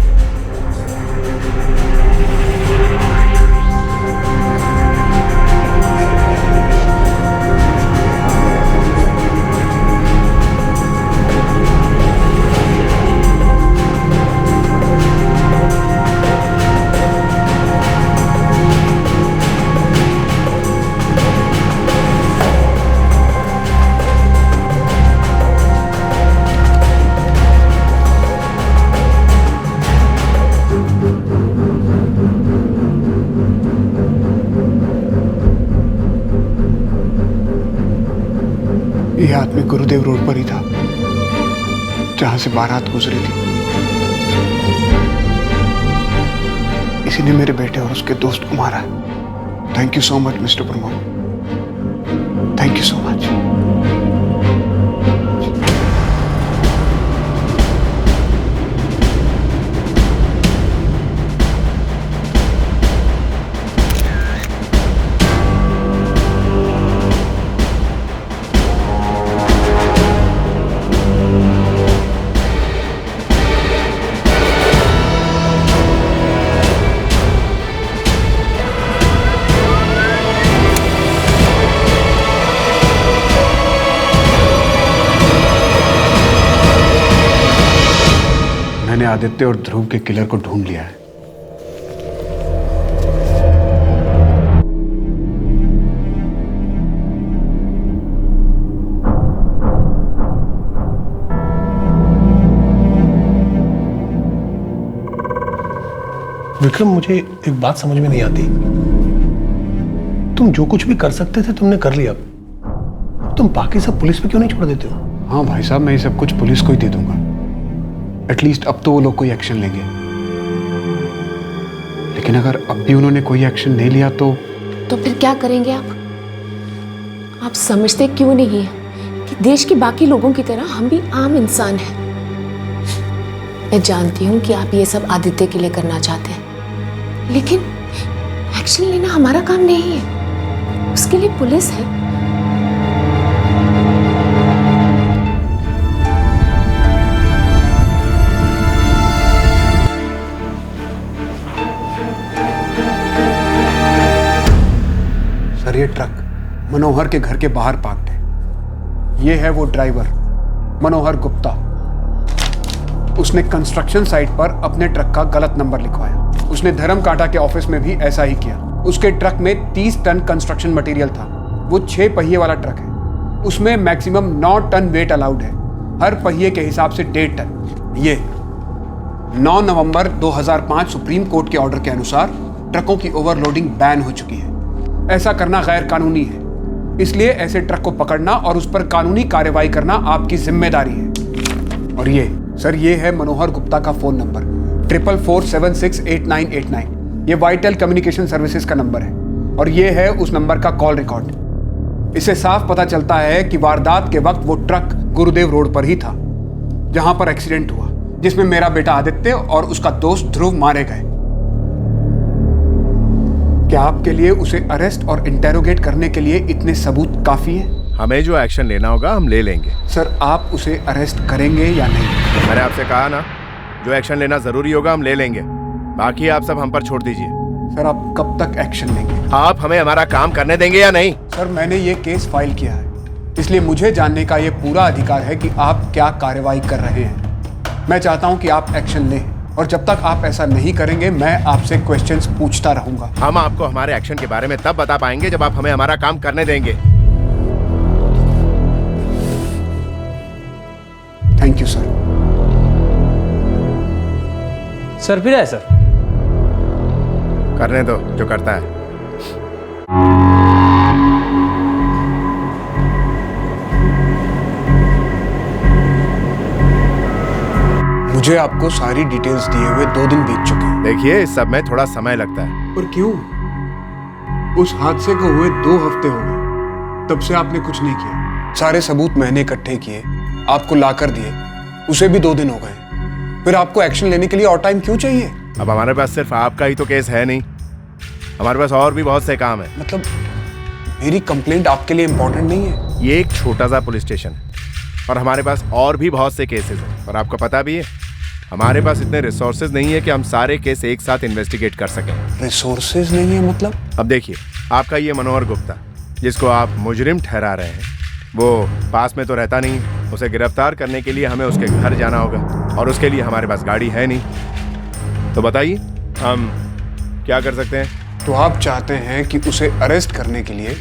ये आदमी गुरुदेव रोड पर ही था जहां से बारात गुजरी थी। इसी ने मेरे बेटे और उसके दोस्त को मारा है। Thank you so much mister Pramod, thank you so much. मैंने आदित्य और ध्रुव के किलर को ढूंढ लिया है।
विक्रम, मुझे एक बात समझ में नहीं आती। तुम जो कुछ भी कर सकते थे तुमने कर लिया, तुम बाकी सब पुलिस पे क्यों नहीं छोड़ देते हो?
हाँ भाई साहब, मैं ये सब कुछ पुलिस को ही दे दूंगा। एटलीस्ट अब तो वो लोग कोई एक्शन लेंगे। लेकिन अगर अब भी उन्होंने कोई एक्शन नहीं लिया तो
फिर क्या करेंगे आप? आप समझते क्यों नहीं है कि देश के बाकी लोगों की तरह हम भी आम इंसान हैं। मैं जानती हूँ कि आप ये सब आदित्य के लिए करना चाहते हैं, लेकिन एक्शन लेना हमारा काम नहीं है, उसके लिए पुलिस है।
सर, ये ट्रक मनोहर के घर के बाहर पार्क्ड है। ये है वो ड्राइवर मनोहर गुप्ता। उसने कंस्ट्रक्शन साइट पर अपने ट्रक का गलत नंबर लिखवाया। उसने धर्म कांटा के ऑफिस में भी ऐसा ही किया। उसके ट्रक में 30 टन कंस्ट्रक्शन मटेरियल था। वो 6 पहिए वाला ट्रक है। उसमें मैक्सिमम 9 टन वेट अलाउड है, हर पहिए के हिसाब से 1.5 टन। ये 9 नवंबर 2005 सुप्रीम कोर्ट के ऑर्डर के अनुसार ट्रकों की ओवरलोडिंग बैन हो चुकी है। ऐसा करना गैर कानूनी है, इसलिए ऐसे ट्रक को पकड़ना और उस पर कानूनी कार्रवाई करना आपकी जिम्मेदारी है। और ये सर, ये है मनोहर गुप्ता का फोन नंबर 44468989। ये वाइटल कम्युनिकेशन सर्विसेज का नंबर है और ये है उस नंबर का कॉल रिकॉर्ड। इससे साफ पता चलता है कि वारदात के वक्त वो ट्रक गुरुदेव रोड पर ही था जहां पर एक्सीडेंट हुआ, जिसमें मेरा बेटा आदित्य और उसका दोस्त ध्रुव मारे गए। क्या आपके लिए उसे अरेस्ट और इंटेरोगेट करने के लिए इतने सबूत काफी हैं?
हमें जो एक्शन लेना होगा हम ले लेंगे।
सर, आप उसे अरेस्ट करेंगे या नहीं?
मैंने आपसे कहा ना, जो एक्शन लेना जरूरी होगा हम ले लेंगे, बाकी आप सब हम पर छोड़ दीजिए।
सर, आप कब तक एक्शन लेंगे?
आप हमें हमारा काम करने देंगे या नहीं?
सर, मैंने ये केस फाइल किया है, इसलिए मुझे जानने का ये पूरा अधिकार है कि आप क्या कार्रवाई कर रहे हैं। मैं चाहता हूँ कि आप एक्शन लें, और जब तक आप ऐसा नहीं करेंगे मैं आपसे क्वेश्चंस पूछता रहूंगा।
हम आपको हमारे एक्शन के बारे में तब बता पाएंगे जब आप हमें हमारा काम करने देंगे।
Thank you sir.
सर फिर है सर,
करने दो जो करता है।
मुझे आपको सारी डिटेल्स दिए हुए 2 दिन बीत चुके हैं।
देखिए, इस सब में थोड़ा समय लगता है।
पर क्यों? उस हादसे को हुए 2 हफ्ते हो गए, तब से आपने कुछ नहीं किया। सारे सबूत मैंने इकट्ठे किए, आपको लाकर दिए, उसे भी 2 दिन हो गए। फिर आपको एक्शन लेने के लिए और टाइम क्यों चाहिए?
अब हमारे पास सिर्फ आपका ही तो केस है नहीं, हमारे पास और भी बहुत से काम है।
मतलब मेरी कंप्लेंट आपके लिए इम्पोर्टेंट नहीं है?
ये एक छोटा सा पुलिस स्टेशन है और हमारे पास और भी बहुत से केसेस हैं, और आपको पता भी है हमारे पास इतने रिसोर्सेज नहीं है कि हम सारे केस एक साथ इन्वेस्टिगेट कर सकें।
रिसोर्सेज नहीं है मतलब?
अब देखिए, आपका ये मनोहर गुप्ता जिसको आप मुजरिम ठहरा रहे हैं, वो पास में तो रहता नहीं। उसे गिरफ्तार करने के लिए हमें उसके घर जाना होगा, और उसके लिए हमारे पास गाड़ी है नहीं। तो बताइए हम क्या कर सकते हैं?
तो आप चाहते हैं कि उसे अरेस्ट करने के लिए,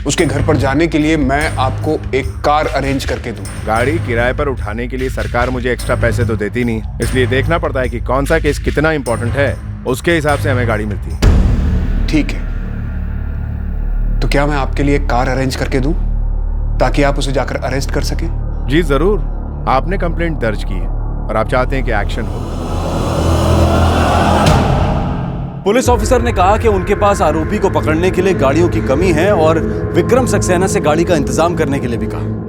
उसके घर पर जाने के लिए मैं आपको एक कार अरेंज करके दूं?
गाड़ी किराए पर उठाने के लिए सरकार मुझे एक्स्ट्रा पैसे तो देती नहीं, इसलिए देखना पड़ता है कि कौन सा केस कितना इंपॉर्टेंट है, उसके हिसाब से हमें गाड़ी मिलती है।
ठीक है, तो क्या मैं आपके लिए कार अरेंज करके दूं? ताकि आप उसे जाकर अरेस्ट कर सकें?
जी जरूर। आपने कंप्लेंट दर्ज की है और आप चाहते हैं कि एक्शन हो।
पुलिस ऑफिसर ने कहा कि उनके पास आरोपी को पकड़ने के लिए गाड़ियों की कमी है और विक्रम सक्सेना से गाड़ी का इंतजाम करने के लिए भी कहा।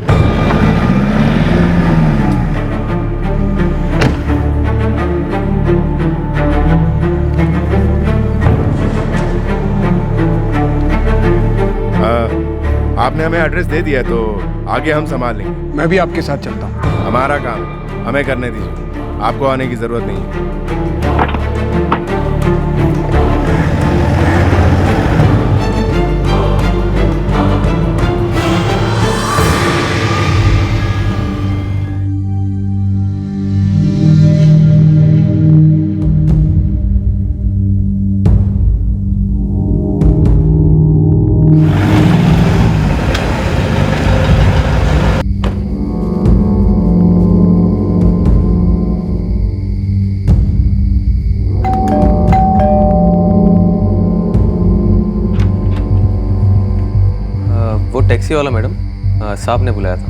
आपने हमें एड्रेस दे दिया तो आगे हम संभाल लेंगे।
मैं भी आपके साथ चलता हूँ।
हमारा काम है, हमें करने दीजिए, आपको आने की जरूरत नहीं है।
टैक्सी वाला मैडम साहब ने बुलाया था।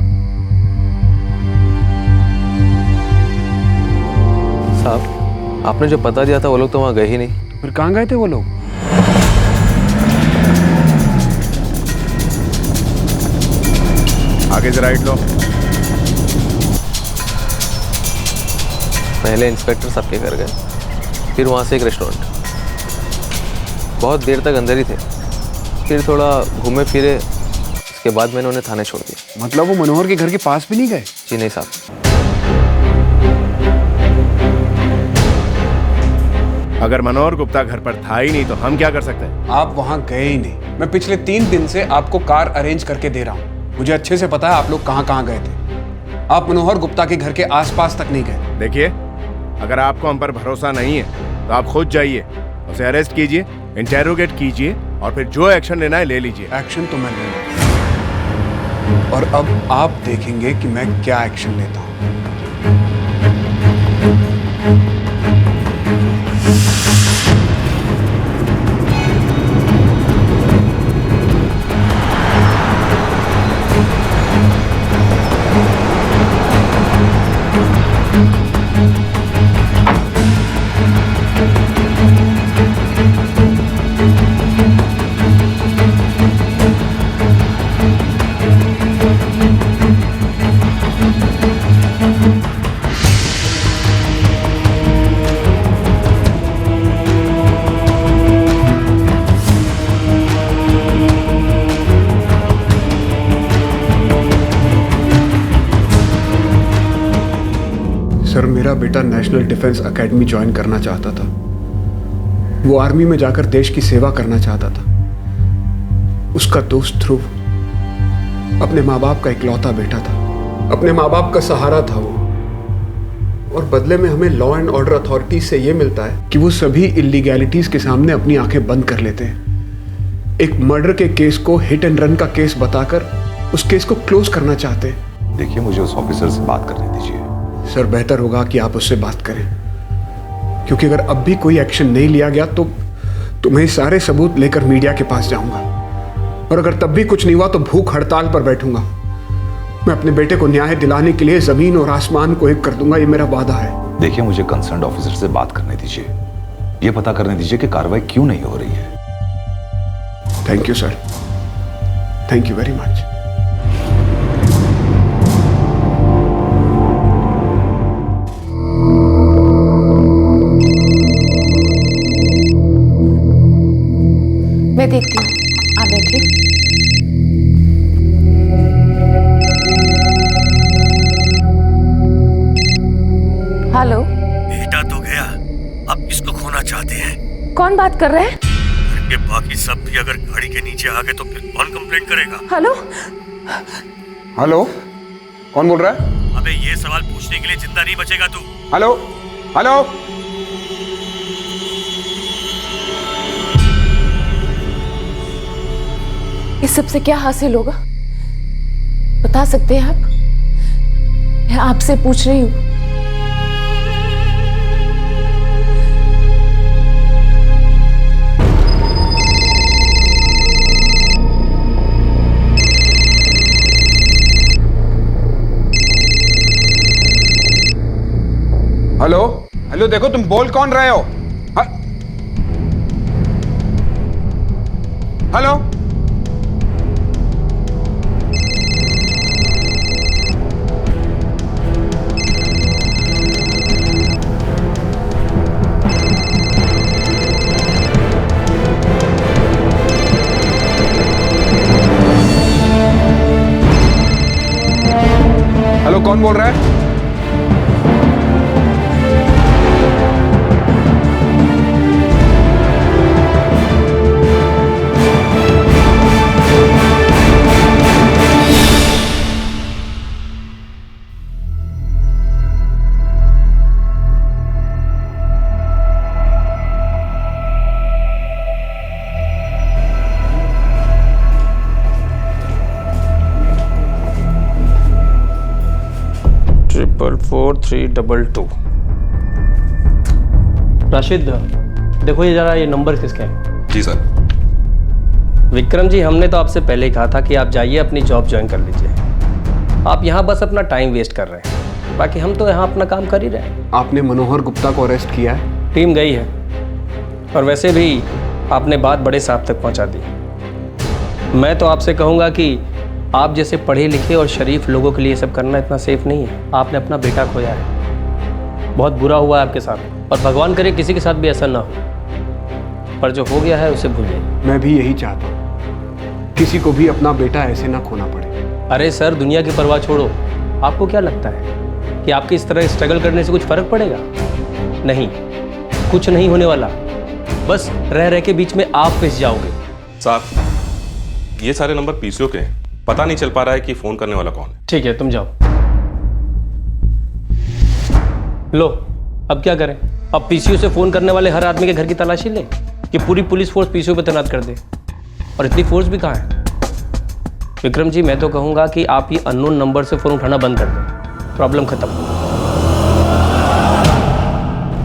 साहब आपने जो पता दिया था वो लोग तो वहाँ गए ही नहीं।
फिर कहाँ गए थे वो लोग?
आगे से राइट लो।
पहले इंस्पेक्टर साहब के घर गए, फिर वहाँ से एक रेस्टोरेंट, बहुत देर तक अंदर ही थे, फिर थोड़ा घूमे फिरे, के बाद मैंने उन्हें थाने छोड़ दिया।
मतलब वो मनोहर के घर के पास भी नहीं गए?
जी नहीं साहब।
अगर मनोहर गुप्ता घर पर था ही नहीं तो हम क्या कर सकते हैं?
आप वहां गए ही नहीं। मैं पिछले 3 दिन से आपको कार अरेंज करके दे रहा हूं। मुझे अच्छे से पता है आप लोग कहां कहां गए थे। आप मनोहर गुप्ता के घर के आसपास तक नहीं गए।
देखिए, अगर आपको हम पर भरोसा नहीं है तो आप खुद जाइए, उसे अरेस्ट कीजिए, इंटेरोगेट कीजिए और फिर जो एक्शन लेना है ले लीजिए।
एक्शन तो मैं लूंगा और अब आप देखेंगे कि मैं क्या एक्शन लेता हूं। सर, मेरा बेटा नेशनल डिफेंस एकेडमी ज्वाइन करना चाहता था। वो आर्मी में जाकर देश की सेवा करना चाहता था। उसका दोस्त ध्रुव अपने माँ बाप का इकलौता बेटा था, अपने माँ बाप का सहारा था वो। और बदले में हमें लॉ एंड ऑर्डर अथॉरिटी से ये मिलता है कि वो सभी इलीगैलिटीज के सामने अपनी आंखें बंद कर लेते हैं। एक मर्डर के केस को हिट एंड रन का केस बताकर उस केस को क्लोज करना चाहते हैं।
देखिए, मुझे उस ऑफिसर से बात करने दीजिए।
सर, बेहतर होगा कि आप उससे बात करें, क्योंकि अगर अब भी कोई एक्शन नहीं लिया गया तो मैं सारे सबूत लेकर मीडिया के पास जाऊंगा, और अगर तब भी कुछ नहीं हुआ तो भूख हड़ताल पर बैठूंगा। मैं अपने बेटे को न्याय दिलाने के लिए जमीन और आसमान को एक कर दूंगा, ये मेरा वादा है।
देखिए, मुझे कंसर्न ऑफिसर से बात करने दीजिए, ये पता करने दीजिए कि कार्रवाई क्यों नहीं हो रही है।
Thank you sir, thank you very much.
मैं देखती हूँ, आप बैठिए। हेलो।
बेटा तो गया, अब किसको खोना चाहते हैं?
कौन बात कर रहे हैं?
घर के बाकी सब भी अगर गाड़ी के नीचे आ गए तो फिर कौन कंप्लेंट करेगा?
हेलो।
हेलो, कौन बोल रहा है?
अबे ये सवाल पूछने के लिए जिंदा नहीं बचेगा तू।
Hello hello.
इस सब से क्या हासिल होगा बता सकते हैं आप? मैं आपसे पूछ रही हूँ।
हेलो, देखो तुम बोल कौन रहे हो? हेलो, हेलो, कौन बोल रहा है?
ट्रिपल 4322। राशिद, देखो ये जरा, ये नंबर किसके हैं?
जी सर।
विक्रम जी, हमने तो आपसे पहले ही कहा था कि आप जाइए अपनी जॉब ज्वाइन कर लीजिए। आप यहाँ बस अपना टाइम वेस्ट कर रहे हैं, बाकी हम तो यहाँ अपना काम कर ही रहे हैं।
आपने मनोहर गुप्ता को अरेस्ट किया है?
टीम गई है, और वैसे भी आपने बात बड़े साहब तक पहुँचा दी। मैं तो आपसे कहूँगा कि आप जैसे पढ़े लिखे और शरीफ लोगों के लिए सब करना इतना सेफ नहीं है। आपने अपना बेटा खोया है, बहुत बुरा हुआ है आपके साथ, और भगवान करे किसी के साथ भी ऐसा ना हो, पर जो हो गया है उसे भूल जाइए।
मैं भी यही चाहता हूँ, किसी को भी अपना बेटा ऐसे ना खोना पड़े।
अरे सर, दुनिया की परवाह छोड़ो। आपको क्या लगता है कि आपकी इस तरह स्ट्रगल करने से कुछ फर्क पड़ेगा? नहीं, कुछ नहीं होने वाला। बस रह रह के बीच में आप फिस जाओगे।
साहब, ये सारे नंबर पीसीओ के हैं, पता नहीं चल पा रहा है कि फोन करने वाला कौन है।
ठीक है, तुम जाओ। लो, अब क्या करें? अब पीसीओ से फोन करने वाले हर आदमी के घर की तलाशी ले कि पूरी पुलिस फोर्स पीसीओ पे तैनात कर दे? और इतनी फोर्स भी कहाँ है? विक्रम जी, मैं तो कहूंगा कि आप ये अननोन नंबर से फोन उठाना बंद कर दें, प्रॉब्लम खत्म।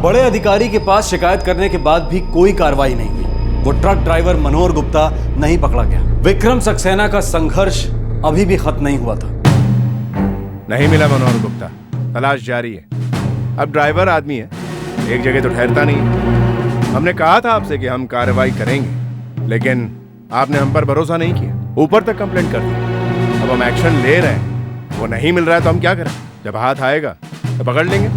बड़े अधिकारी के पास शिकायत करने के बाद भी कोई कार्रवाई नहीं हुई। वो ट्रक ड्राइवर मनोहर गुप्ता नहीं पकड़ा गया। विक्रम सक्सेना का संघर्ष अभी भी खत्म नहीं हुआ था।
नहीं मिला मनोहर गुप्ता, तलाश जारी है। अब ड्राइवर आदमी है, एक जगह तो ठहरता नहीं। हमने कहा था आपसे कि हम कार्रवाई करेंगे, लेकिन आपने हम पर भरोसा नहीं किया, ऊपर तक कंप्लेंट कर दी। अब हम एक्शन ले रहे हैं, वो नहीं मिल रहा है तो हम क्या करें? जब हाथ आएगा तो पकड़ लेंगे।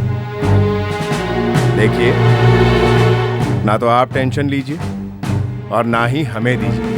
देखिए, ना तो आप टेंशन लीजिए और ना ही हमें दीजिए।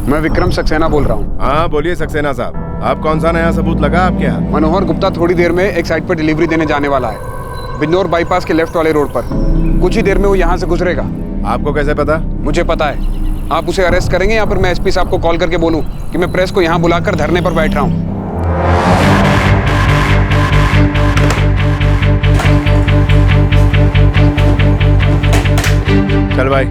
मैं विक्रम सक्सेना बोल रहा हूँ।
हाँ बोलिए सक्सेना साहब, आप कौन सा नया सबूत लगा आपके यहाँ?
मनोहर गुप्ता थोड़ी देर में एक साइट पर डिलीवरी देने जाने वाला है, बिन्नौर बाईपास के लेफ्ट वाले रोड पर। कुछ ही देर में वो यहाँ से गुजरेगा।
आपको कैसे पता? मुझे
पता है। आप उसे अरेस्ट करेंगे या फिर मैं एसपी साहब को कॉल करके बोलूँ कि मैं प्रेस को यहाँ बुलाकर धरने पर बैठ रहा हूँ?
चल भाई,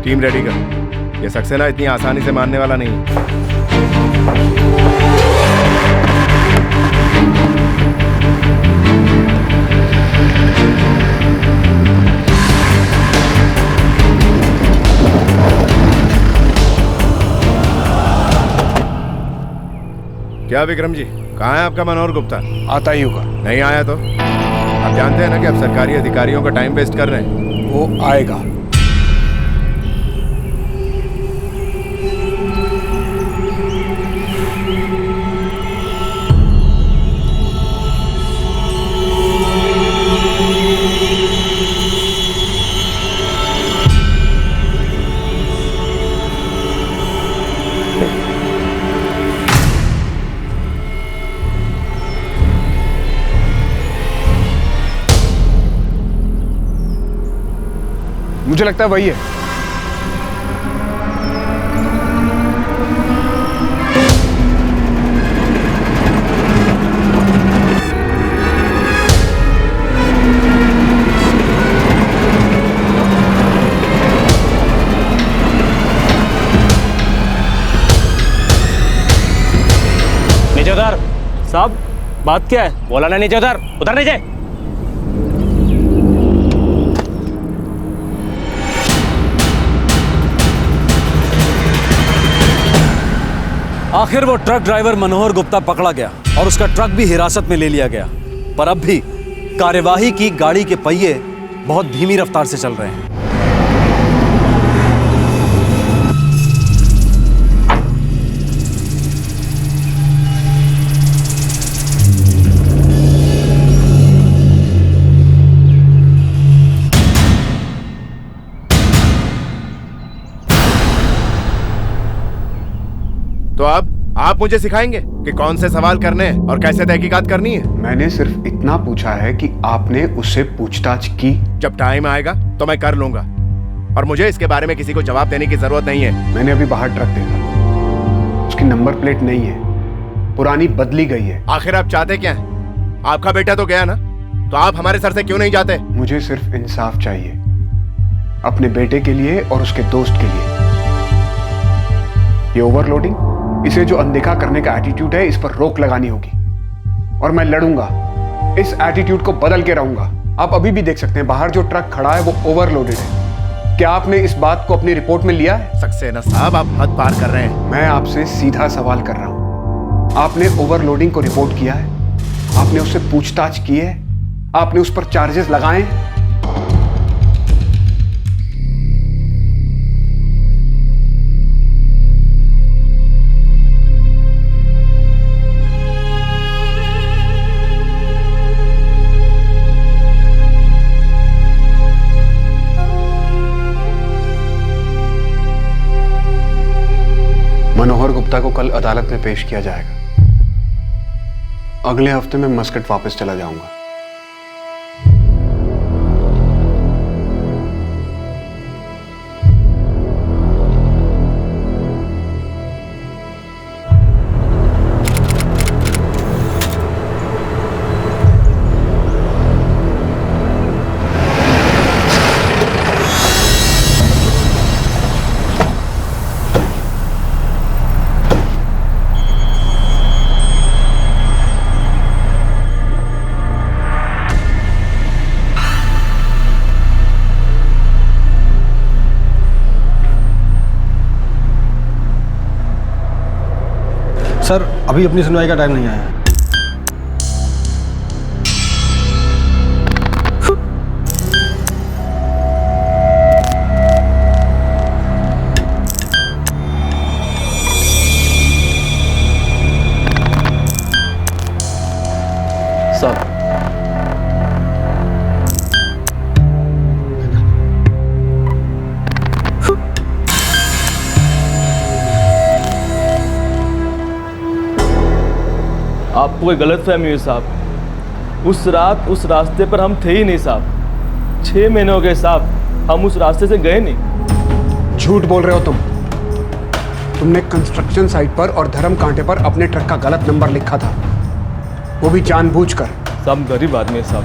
टीम रेडी कर। ये सक्सेना इतनी आसानी से मानने वाला नहीं है। क्या विक्रम जी, कहाँ है आपका मनोहर गुप्ता?
आता ही होगा।
नहीं आया तो? आप जानते हैं ना कि आप सरकारी अधिकारियों का टाइम वेस्ट कर रहे हैं।
वो आएगा। मुझे लगता है वही है।
नीचे उतर। साहब बात क्या है? बोला ना नीचे उतर। उतर नीचे।
आखिर वो ट्रक ड्राइवर मनोहर गुप्ता पकड़ा गया और उसका ट्रक भी हिरासत में ले लिया गया। पर अब भी कार्यवाही की गाड़ी के पहिए बहुत धीमी रफ्तार से चल रहे हैं।
तो अब आप मुझे सिखाएंगे कि कौन से सवाल करने हैं और कैसे तहकीकात करनी है?
मैंने सिर्फ इतना पूछा है कि आपने उससे पूछताछ की।
जब टाइम आएगा तो मैं कर लूंगा और मुझे इसके बारे में किसी को जवाब देने की जरूरत नहीं है।
मैंने अभी बाहर ट्रक देखा, उसकी नंबर प्लेट नहीं है, पुरानी बदली गई है।
आखिर आप चाहते क्या हैं? आपका बेटा तो गया ना, तो आप हमारे सर से क्यों नहीं जाते?
मुझे सिर्फ इंसाफ चाहिए, अपने बेटे के लिए और उसके दोस्त के लिए। ये ओवरलोडिंग, इसे जो अनदेखा करने का एटीट्यूड है, इस पर रोक लगानी होगी और मैं लड़ूंगा। इस एटीट्यूड को बदल के रहूंगा। आप अभी भी देख सकते हैं बाहर जो ट्रक खड़ा है वो ओवरलोडेड है। क्या आपने इस बात को अपनी रिपोर्ट में लिया है?
सक्सेना साहब, आप हद पार कर रहे हैं।
मैं आपसे सीधा सवाल कर रहा हूं। आपने ओवरलोडिंग को रिपोर्ट किया है? आपने उससे पूछताछ की है? आपने उस पर चार्जेस लगाए? मनोहर गुप्ता को कल अदालत में पेश किया जाएगा। अगले हफ्ते में मस्कट वापस चला जाऊंगा।
सर, अभी अपनी सुनवाई का टाइम नहीं आया है।
सर,
आपको कोई गलत फहमी हुई साहब। उस रात उस रास्ते पर हम थे ही नहीं साहब। 6 महीने हो गए साहब, हम उस रास्ते से गए नहीं।
झूठ बोल रहे हो तुम। तुमने कंस्ट्रक्शन साइट पर और धर्म कांटे पर अपने ट्रक का गलत नंबर लिखा था, वो भी जानबूझकर।
साहब गरीब आदमी है साहब,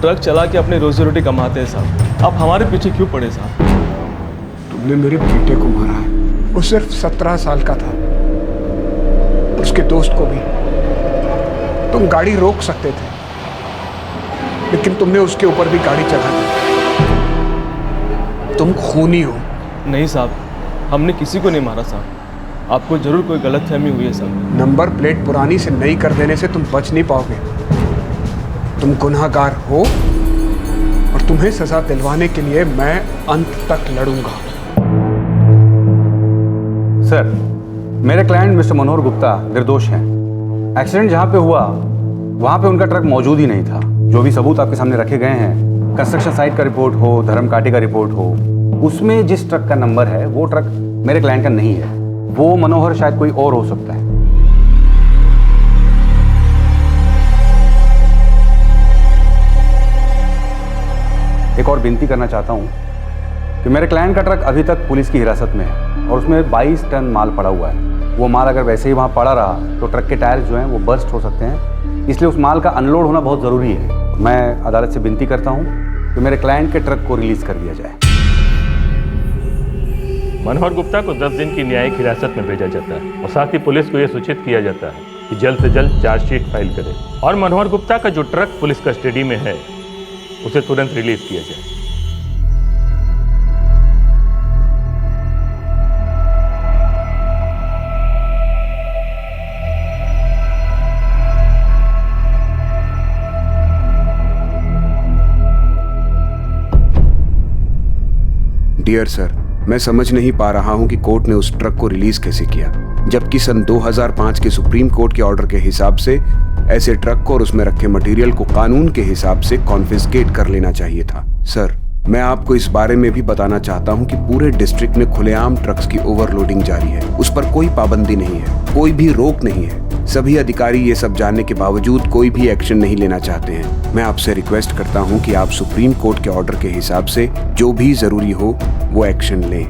ट्रक चला के अपनी रोजी रोटी कमाते हैं साहब। आप हमारे पीछे क्यों पड़े साहब?
तुमने मेरे बेटे को मारा है। वो सिर्फ 17 साल का था। उसके दोस्त को भी। तुम गाड़ी रोक सकते थे, लेकिन तुमने उसके ऊपर भी गाड़ी चला दी। तुम खूनी हो।
नहीं साहब, हमने किसी को नहीं मारा साहब। आपको जरूर कोई गलतफहमी हुई है साहब।
नंबर प्लेट पुरानी से नई कर देने से तुम बच नहीं पाओगे। तुम गुनहगार हो और तुम्हें सजा दिलवाने के लिए मैं अंत तक लड़ूंगा।
सर, मेरे क्लाइंट मिस्टर मनोहर गुप्ता निर्दोष हैं। एक्सीडेंट जहाँ पे हुआ वहाँ पे उनका ट्रक मौजूद ही नहीं था। जो भी सबूत आपके सामने रखे गए हैं, कंस्ट्रक्शन साइट का रिपोर्ट हो, धर्म कांटे का रिपोर्ट हो, उसमें जिस ट्रक का नंबर है वो ट्रक मेरे क्लाइंट का नहीं है। वो मनोहर शायद कोई और हो सकता है। एक और विनती करना चाहता हूँ कि मेरे क्लाइंट का ट्रक अभी तक पुलिस की हिरासत में है और उसमें 22 टन माल पड़ा हुआ है। वो माल अगर वैसे ही वहाँ पड़ा रहा तो ट्रक के टायर जो हैं वो बर्स्ट हो सकते हैं, इसलिए उस माल का अनलोड होना बहुत ज़रूरी है। मैं अदालत से विनती करता हूँ कि मेरे क्लाइंट के ट्रक को रिलीज़ कर दिया जाए।
मनोहर गुप्ता को 10 दिन की न्यायिक हिरासत में भेजा जाता है और साथ ही पुलिस को यह सूचित किया जाता है कि जल्द से जल्द चार्जशीट फाइल करे और मनोहर गुप्ता का जो ट्रक पुलिस कस्टडी में है उसे तुरंत रिलीज किया जाए।
डियर सर, मैं समझ नहीं पा रहा हूं कि कोर्ट ने उस ट्रक को रिलीज कैसे किया, जबकि सन 2005 के सुप्रीम कोर्ट के ऑर्डर के हिसाब से ऐसे ट्रक को और उसमें रखे मटेरियल को कानून के हिसाब से कॉन्फिस्केट कर लेना चाहिए था। सर, मैं आपको इस बारे में भी बताना चाहता हूं कि पूरे डिस्ट्रिक्ट में खुलेआम ट्रक्स की ओवरलोडिंग जारी है। उस पर कोई पाबंदी नहीं है, कोई भी रोक नहीं है। सभी अधिकारी ये सब जानने के बावजूद कोई भी एक्शन नहीं लेना चाहते हैं। मैं आपसे रिक्वेस्ट करता हूं कि आप सुप्रीम कोर्ट के ऑर्डर के हिसाब से जो भी जरूरी हो वो एक्शन लें।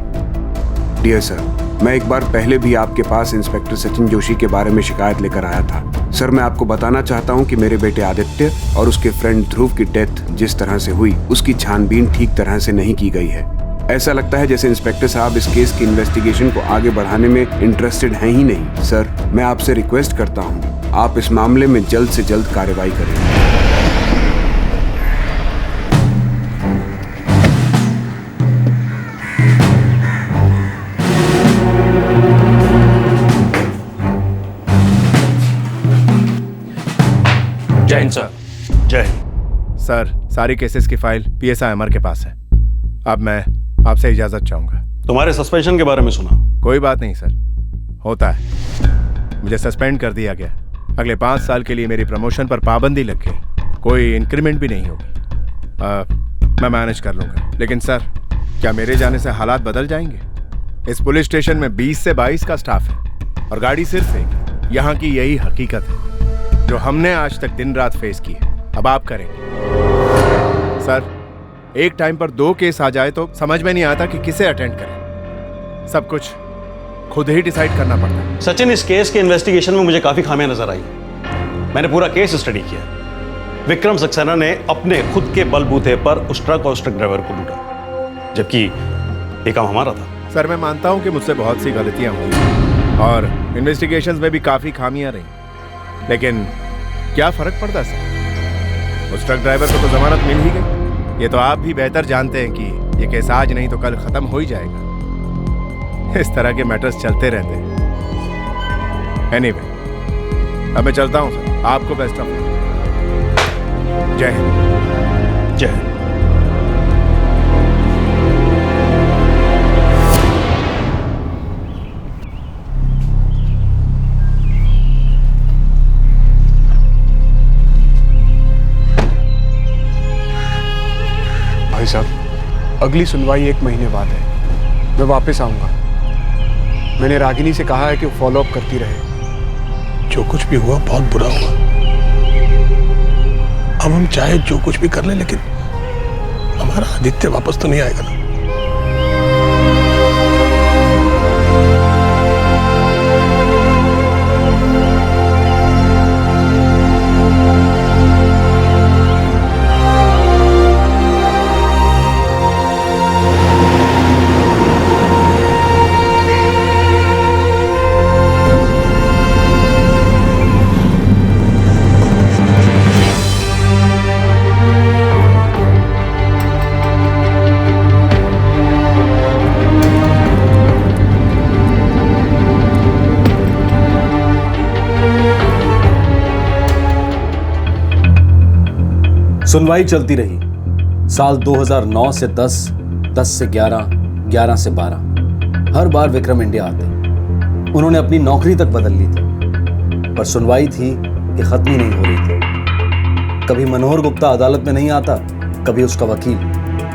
डियर सर, मैं एक बार पहले भी आपके पास इंस्पेक्टर सचिन जोशी के बारे में शिकायत लेकर आया था। सर, मैं आपको बताना चाहता हूं कि मेरे बेटे आदित्य और उसके फ्रेंड ध्रुव की डेथ जिस तरह से हुई उसकी छानबीन ठीक तरह से नहीं की गई है। ऐसा लगता है जैसे इंस्पेक्टर साहब इस केस की इन्वेस्टिगेशन को आगे बढ़ाने में इंटरेस्टेड हैं ही नहीं। सर, मैं आपसे रिक्वेस्ट करता हूं, आप इस मामले में जल्द से जल्द कार्रवाई करें।
जय हिंद सर। जय हिंद सर। सारी केसेस की फाइल पीएसआई अमर के पास है। अब मैं आपसे इजाजत चाहूंगा।
तुम्हारे सस्पेंशन के बारे में सुना?
कोई बात नहीं सर, होता है। मुझे सस्पेंड कर दिया गया। अगले 5 साल के लिए मेरी प्रमोशन पर पाबंदी लग गई। कोई इंक्रीमेंट भी नहीं होगी। मैं मैनेज कर लूंगा। लेकिन सर, क्या मेरे जाने से हालात बदल जाएंगे? इस पुलिस स्टेशन में 20 से 22 का स्टाफ है और गाड़ी सिर्फ एक। यहाँ की यही हकीकत है जो हमने आज तक दिन रात फेस की है। अब आप करेंगे। सर, एक टाइम पर 2 केस आ जाए तो समझ में नहीं आता कि किसे अटेंड करें। सब कुछ खुद ही डिसाइड करना पड़ता है।
सचिन, इस केस के इन्वेस्टिगेशन में मुझे काफी खामियां नजर आई। मैंने पूरा केस स्टडी किया। विक्रम सक्सेना ने अपने खुद के बलबूते पर उस ट्रक और उस ट्रक ड्राइवर को लूटा, जबकि ये काम हमारा था।
सर, मैं मानता हूं कि मुझसे बहुत सी गलतियां हुई और इन्वेस्टिगेशंस में भी काफी खामियां रही, लेकिन क्या फर्क पड़ता सर? उस ट्रक ड्राइवर को तो जमानत मिल ही गई। ये तो आप भी बेहतर जानते हैं कि ये केस आज नहीं तो कल खत्म हो ही जाएगा। इस तरह के मैटर्स चलते रहते हैं। एनीवे, अब मैं चलता हूं सर। आपको बेस्ट ऑफ लक। जय हिंद।
जय हिंद।
भाई साहब, अगली सुनवाई 1 महीने बाद है। मैं वापस आऊंगा। मैंने रागिनी से कहा है कि वो फॉलो अप करती रहे।
जो कुछ भी हुआ बहुत बुरा हुआ। अब हम चाहे जो कुछ भी कर लें, लेकिन हमारा आदित्य वापस तो नहीं आएगा ना।
सुनवाई चलती रही। साल 2009 से 10, 10 से 11, 11 से 12 हर बार विक्रम इंडिया आते। उन्होंने अपनी नौकरी तक बदल ली थी, पर सुनवाई थी कि खत्म ही नहीं हो रही थी। कभी मनोहर गुप्ता अदालत में नहीं आता, कभी उसका वकील।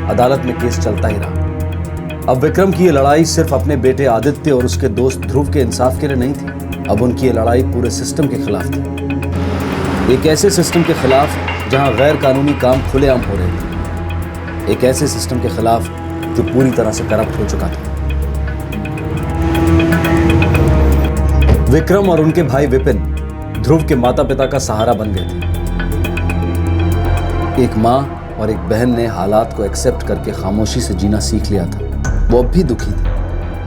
अदालत में केस चलता ही रहा। अब विक्रम की ये लड़ाई सिर्फ अपने बेटे आदित्य और उसके दोस्त ध्रुव के इंसाफ के लिए नहीं थी। अब उनकी ये लड़ाई पूरे सिस्टम के खिलाफ थी। एक ऐसे सिस्टम के खिलाफ जहां गैर कानूनी काम खुलेआम हो रहे थे। एक ऐसे सिस्टम के खिलाफ जो पूरी तरह से करप्ट हो चुका था। विक्रम और उनके भाई विपिन ध्रुव के माता पिता का सहारा बन गए थे। एक माँ और एक बहन ने हालात को एक्सेप्ट करके खामोशी से जीना सीख लिया था। वो अब भी दुखी थे,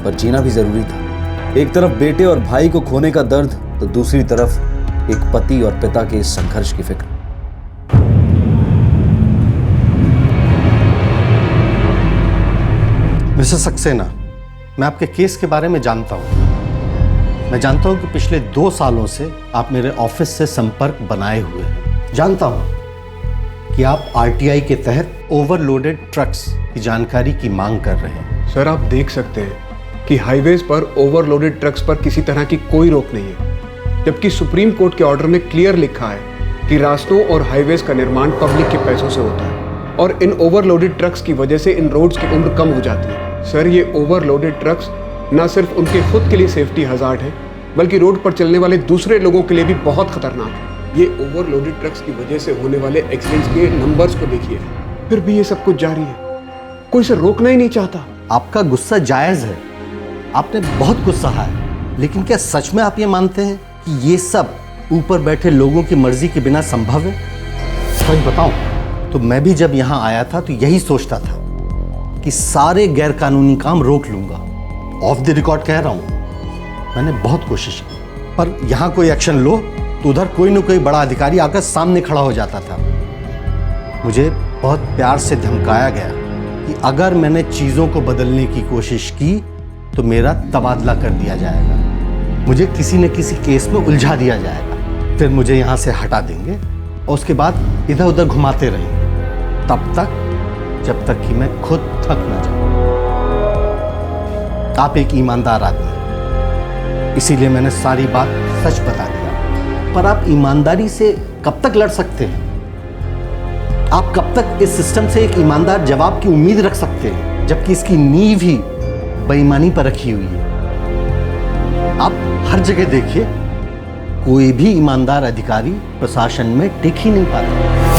पर जीना भी जरूरी था। एक तरफ बेटे और भाई को खोने का दर्द, तो दूसरी तरफ एक पति और पिता के इस संघर्ष की फिक्र।
मिस्टर सक्सेना, मैं आपके केस के बारे में जानता हूं। मैं जानता हूं कि पिछले 2 सालों से आप मेरे ऑफिस से संपर्क बनाए हुए हैं। जानता हूं कि आप आरटीआई के तहत ओवरलोडेड ट्रक्स की जानकारी की मांग कर रहे हैं।
सर, आप देख सकते हैं कि हाईवेज पर ओवरलोडेड ट्रक्स पर किसी तरह की कोई रोक नहीं है, जबकि सुप्रीम कोर्ट के ऑर्डर में क्लियर लिखा है कि रास्तों और हाईवेज का निर्माण पब्लिक के पैसों से होता है और इन ओवरलोडेड ट्रक्स की वजह से इन रोड्स की उम्र कम हो जाती है। सर, ये ओवरलोडेड ट्रक्स न सिर्फ उनके खुद के लिए सेफ्टी हजार्ड है, बल्कि रोड पर चलने वाले दूसरे लोगों के लिए भी बहुत खतरनाक है। ये ओवरलोडेड ट्रक्स की वजह से होने वाले एक्सीडेंट्स के नंबर्स को देखिए, फिर भी ये सब कुछ जारी है। कोई इसे रोकना ही नहीं चाहता।
आपका गुस्सा जायज है, आपने बहुत कुछ सहा है, लेकिन क्या सच में आप ये मानते हैं कि ये सब ऊपर बैठे लोगों की मर्जी के बिना संभव है? सच बताऊं तो मैं भी जब यहाँ आया था तो यही सोचता था कि सारे गैर कानूनी काम रोक लूंगा। ऑफ द रिकॉर्ड कह रहा हूं, मैंने बहुत कोशिश की, पर यहाँ कोई एक्शन लो तो उधर कोई न कोई बड़ा अधिकारी आकर सामने खड़ा हो जाता था। मुझे बहुत प्यार से धमकाया गया कि अगर मैंने चीज़ों को बदलने की कोशिश की तो मेरा तबादला कर दिया जाएगा, मुझे किसी न किसी केस में उलझा दिया जाएगा, फिर मुझे यहाँ से हटा देंगे और उसके बाद इधर उधर घुमाते रहेंगे, तब तक जब तक कि मैं खुद थक न जाऊं। आप एक ईमानदार आदमी, इसीलिए मैंने सारी बात सच बता दिया। पर आप ईमानदारी से कब तक लड़ सकते हैं? आप कब तक इस सिस्टम से एक ईमानदार जवाब की उम्मीद रख सकते हैं, जबकि इसकी नींव ही बेईमानी पर रखी हुई है? आप हर जगह देखिए, कोई भी ईमानदार अधिकारी प्रशासन में टिक ही नहीं पाता।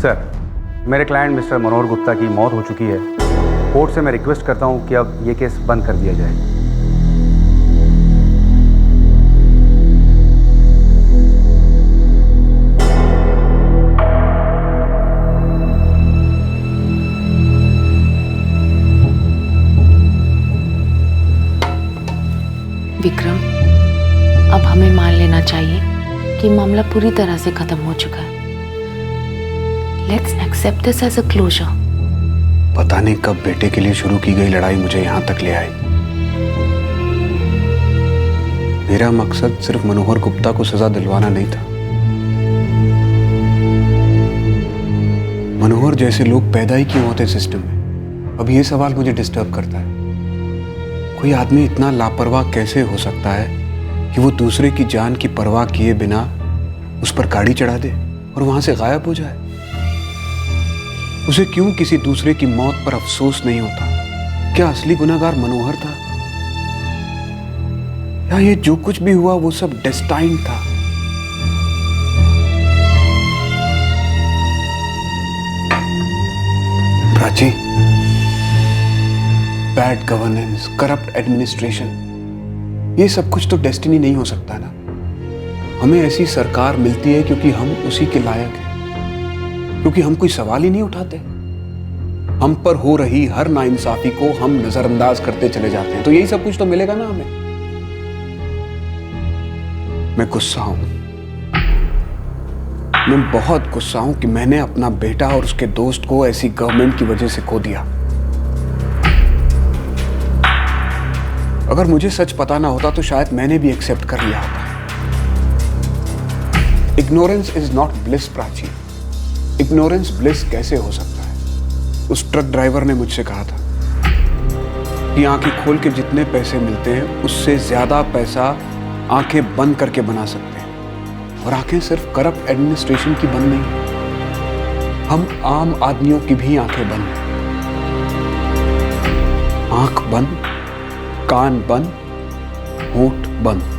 सर, मेरे क्लाइंट मिस्टर मनोहर गुप्ता की मौत हो चुकी है। कोर्ट से मैं रिक्वेस्ट करता हूं कि अब ये केस बंद कर दिया जाए।
विक्रम, अब हमें मान लेना चाहिए कि मामला पूरी तरह से खत्म हो चुका है। Let's accept this as a closure.
पता नहीं कब बेटे के लिए शुरू की गई लड़ाई मुझे यहाँ तक ले आई। मेरा मकसद सिर्फ मनोहर गुप्ता को सजा दिलवाना नहीं था। मनोहर जैसे लोग पैदा ही क्यों होते सिस्टम में? अब ये सवाल मुझे डिस्टर्ब करता है। कोई आदमी इतना लापरवाह कैसे हो सकता है कि वो दूसरे की जान की परवाह किए बिना उस पर गाड़ी चढ़ा दे और वहां से गायब हो जाए? उसे क्यों किसी दूसरे की मौत पर अफसोस नहीं होता? क्या असली गुनहगार मनोहर था, या ये जो कुछ भी हुआ वो सब डेस्टाइन था? Prachi, bad governance, corrupt administration, ये सब कुछ तो डेस्टिनी नहीं हो सकता ना। हमें ऐसी सरकार मिलती है क्योंकि हम उसी के लायक हैं, क्योंकि हम कोई सवाल ही नहीं उठाते। हम पर हो रही हर नाइंसाफी को हम नजरअंदाज करते चले जाते हैं, तो यही सब कुछ तो मिलेगा ना हमें। मैं गुस्सा हूं, मैं बहुत गुस्सा हूं कि मैंने अपना बेटा और उसके दोस्त को ऐसी गवर्नमेंट की वजह से खो दिया। अगर मुझे सच पता ना होता तो शायद मैंने भी एक्सेप्ट कर लिया होता। Ignorance is not bliss Prachi. Ignorance bliss कैसे हो सकता है? उस ट्रक ड्राइवर ने मुझसे कहा था। कि आंखें खोल के जितने पैसे मिलते हैं उससे ज्यादा पैसा आंखें बंद करके बना सकते हैं। और आंखें सिर्फ करप्ट एडमिनिस्ट्रेशन की बंद नहीं, हम आम आदमियों की भी आंखें बंद। आंख बंद, कान बंद, होठ बंद।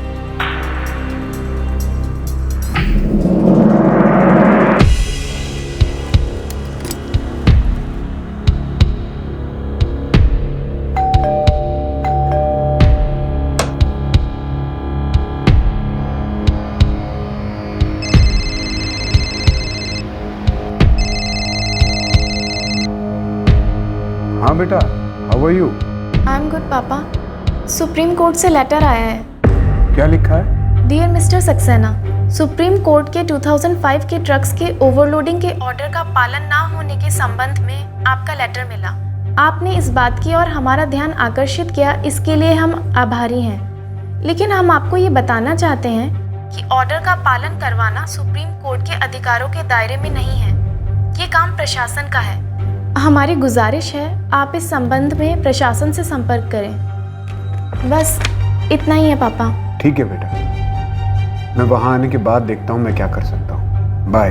हाँ बेटा, how are you?
I am good papa. Supreme court से लेटर आया है।
क्या लिखा है?
Dear mister Saxena, supreme court के 2005 के ट्रक्स के ओवरलोडिंग के ऑर्डर का पालन ना होने के संबंध में आपका लेटर मिला। आपने इस बात की और हमारा ध्यान आकर्षित किया, इसके लिए हम आभारी हैं। लेकिन हम आपको ये बताना चाहते हैं कि ऑर्डर का पालन करवाना सुप्रीम कोर्ट के अधिकारों के दायरे में नहीं है। ये काम प्रशासन का है। हमारी गुजारिश है आप इस संबंध में प्रशासन से संपर्क करें। बस इतना ही है पापा।
ठीक है बेटा, मैं वहां आने के बाद देखता हूं मैं क्या कर सकता हूं। बाय।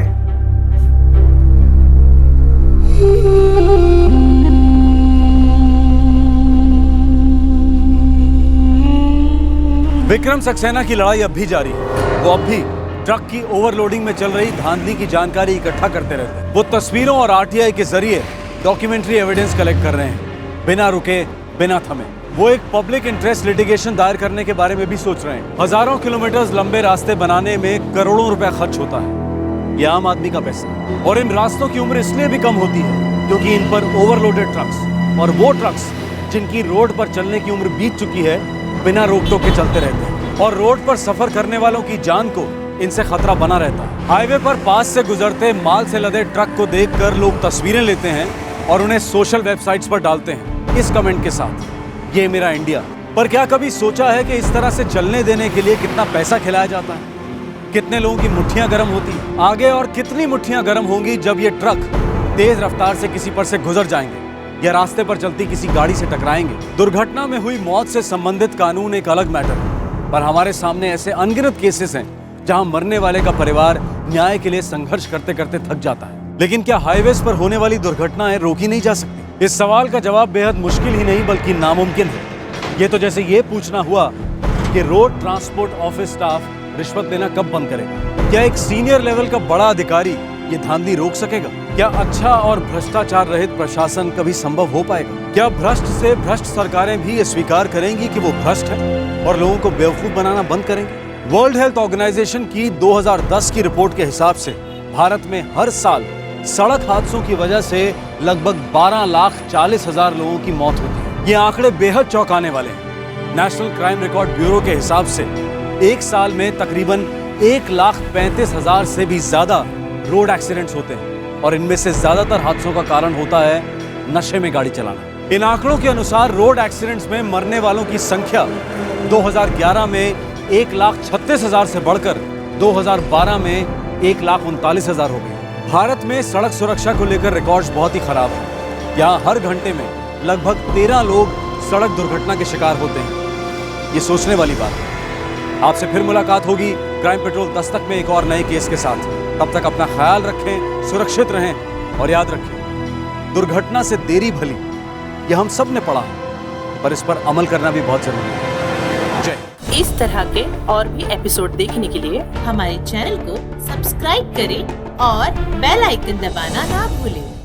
विक्रम सक्सेना की लड़ाई अब भी जारी है। वो अब भी ट्रक की ओवरलोडिंग में चल रही धांधली की जानकारी इकट्ठा करते रहते हैं। वो तस्वीरों और आरटीआई के जरिए डॉक्यूमेंट्री एविडेंस कलेक्ट कर रहे हैं, बिना रुके, बिना थमे। वो एक पब्लिक इंटरेस्ट लिटिगेशन दायर करने के बारे में भी सोच रहे हैं। हजारों किलोमीटर लंबे रास्ते बनाने में करोड़ों रुपए खर्च होता है। ये आम आदमी का पैसा है। और इन रास्तों की उम्र इसलिए भी कम होती है क्योंकि इन पर ओवरलोडेड ट्रक्स और वो ट्रक्स जिनकी रोड पर चलने की उम्र बीत चुकी है, बिना रोक टोक के चलते रहते हैं। और रोड पर सफर करने वालों की जान को इनसे खतरा बना रहता है। हाईवे पर पास से गुजरते माल से लदे ट्रक को देखकर लोग तस्वीरें लेते हैं और उन्हें सोशल वेबसाइट्स पर डालते हैं इस कमेंट के साथ, ये मेरा इंडिया। पर क्या कभी सोचा है कि इस तरह से चलने देने के लिए कितना पैसा खिलाया जाता है? कितने लोगों की मुट्ठियां गर्म होती हैं आगे, और कितनी मुट्ठियां गर्म होंगी जब ये ट्रक तेज रफ्तार से किसी पर से गुजर जाएंगे या रास्ते पर चलती किसी गाड़ी से टकराएंगे। दुर्घटना में हुई मौत से संबंधित कानून एक अलग मैटर है, पर हमारे सामने ऐसे अनगिनत केसेस हैं जहां मरने वाले का परिवार न्याय के लिए संघर्ष करते करते थक जाता है। लेकिन क्या हाईवेज पर होने वाली दुर्घटनाएं रोकी नहीं जा सकती? इस सवाल का जवाब बेहद मुश्किल ही नहीं बल्कि नामुमकिन है। ये तो जैसे ये पूछना हुआ कि रोड ट्रांसपोर्ट ऑफिस स्टाफ रिश्वत देना कब बंद करेगा? क्या एक सीनियर लेवल का बड़ा अधिकारी ये धांधली रोक सकेगा? क्या अच्छा और भ्रष्टाचार रहित प्रशासन कभी संभव हो पाएगा? क्या भ्रष्ट से भ्रष्ट सरकारें भी ये स्वीकार करेंगी कि वो भ्रष्ट है और लोगों को बेवकूफ बनाना बंद करेंगे? वर्ल्ड हेल्थ ऑर्गेनाइजेशन की 2010 की रिपोर्ट के हिसाब से भारत में हर साल सड़क हादसों की वजह से लगभग 12,40,000 लोगों की मौत होती है। ये आंकड़े बेहद चौंकाने वाले हैं। नेशनल क्राइम रिकॉर्ड ब्यूरो के हिसाब से एक साल में तकरीबन 1,35,000 से भी ज्यादा रोड एक्सीडेंट्स होते हैं और इनमें से ज्यादातर हादसों का कारण होता है नशे में गाड़ी चलाना। इन आंकड़ों के अनुसार रोड एक्सीडेंट्स में मरने वालों की संख्या 2011 में 1,36,000 से बढ़कर 2012 में 1,39,000 हो गई। भारत में सड़क सुरक्षा को लेकर रिकॉर्ड्स बहुत ही खराब हैं। यहाँ हर घंटे में लगभग 13 लोग सड़क दुर्घटना के शिकार होते हैं। ये सोचने वाली बात है। आपसे फिर मुलाकात होगी क्राइम पेट्रोल दस्तक में एक और नए केस के साथ। तब तक अपना ख्याल रखें, सुरक्षित रहें और याद रखें, दुर्घटना से देरी भली यह हम सब ने पढ़ा है, पर इस पर अमल करना भी बहुत जरूरी है। जय।
इस तरह के और भी एपिसोड देखने के लिए हमारे चैनल को सब्सक्राइब करें और बेल आइकन दबाना ना भूलें।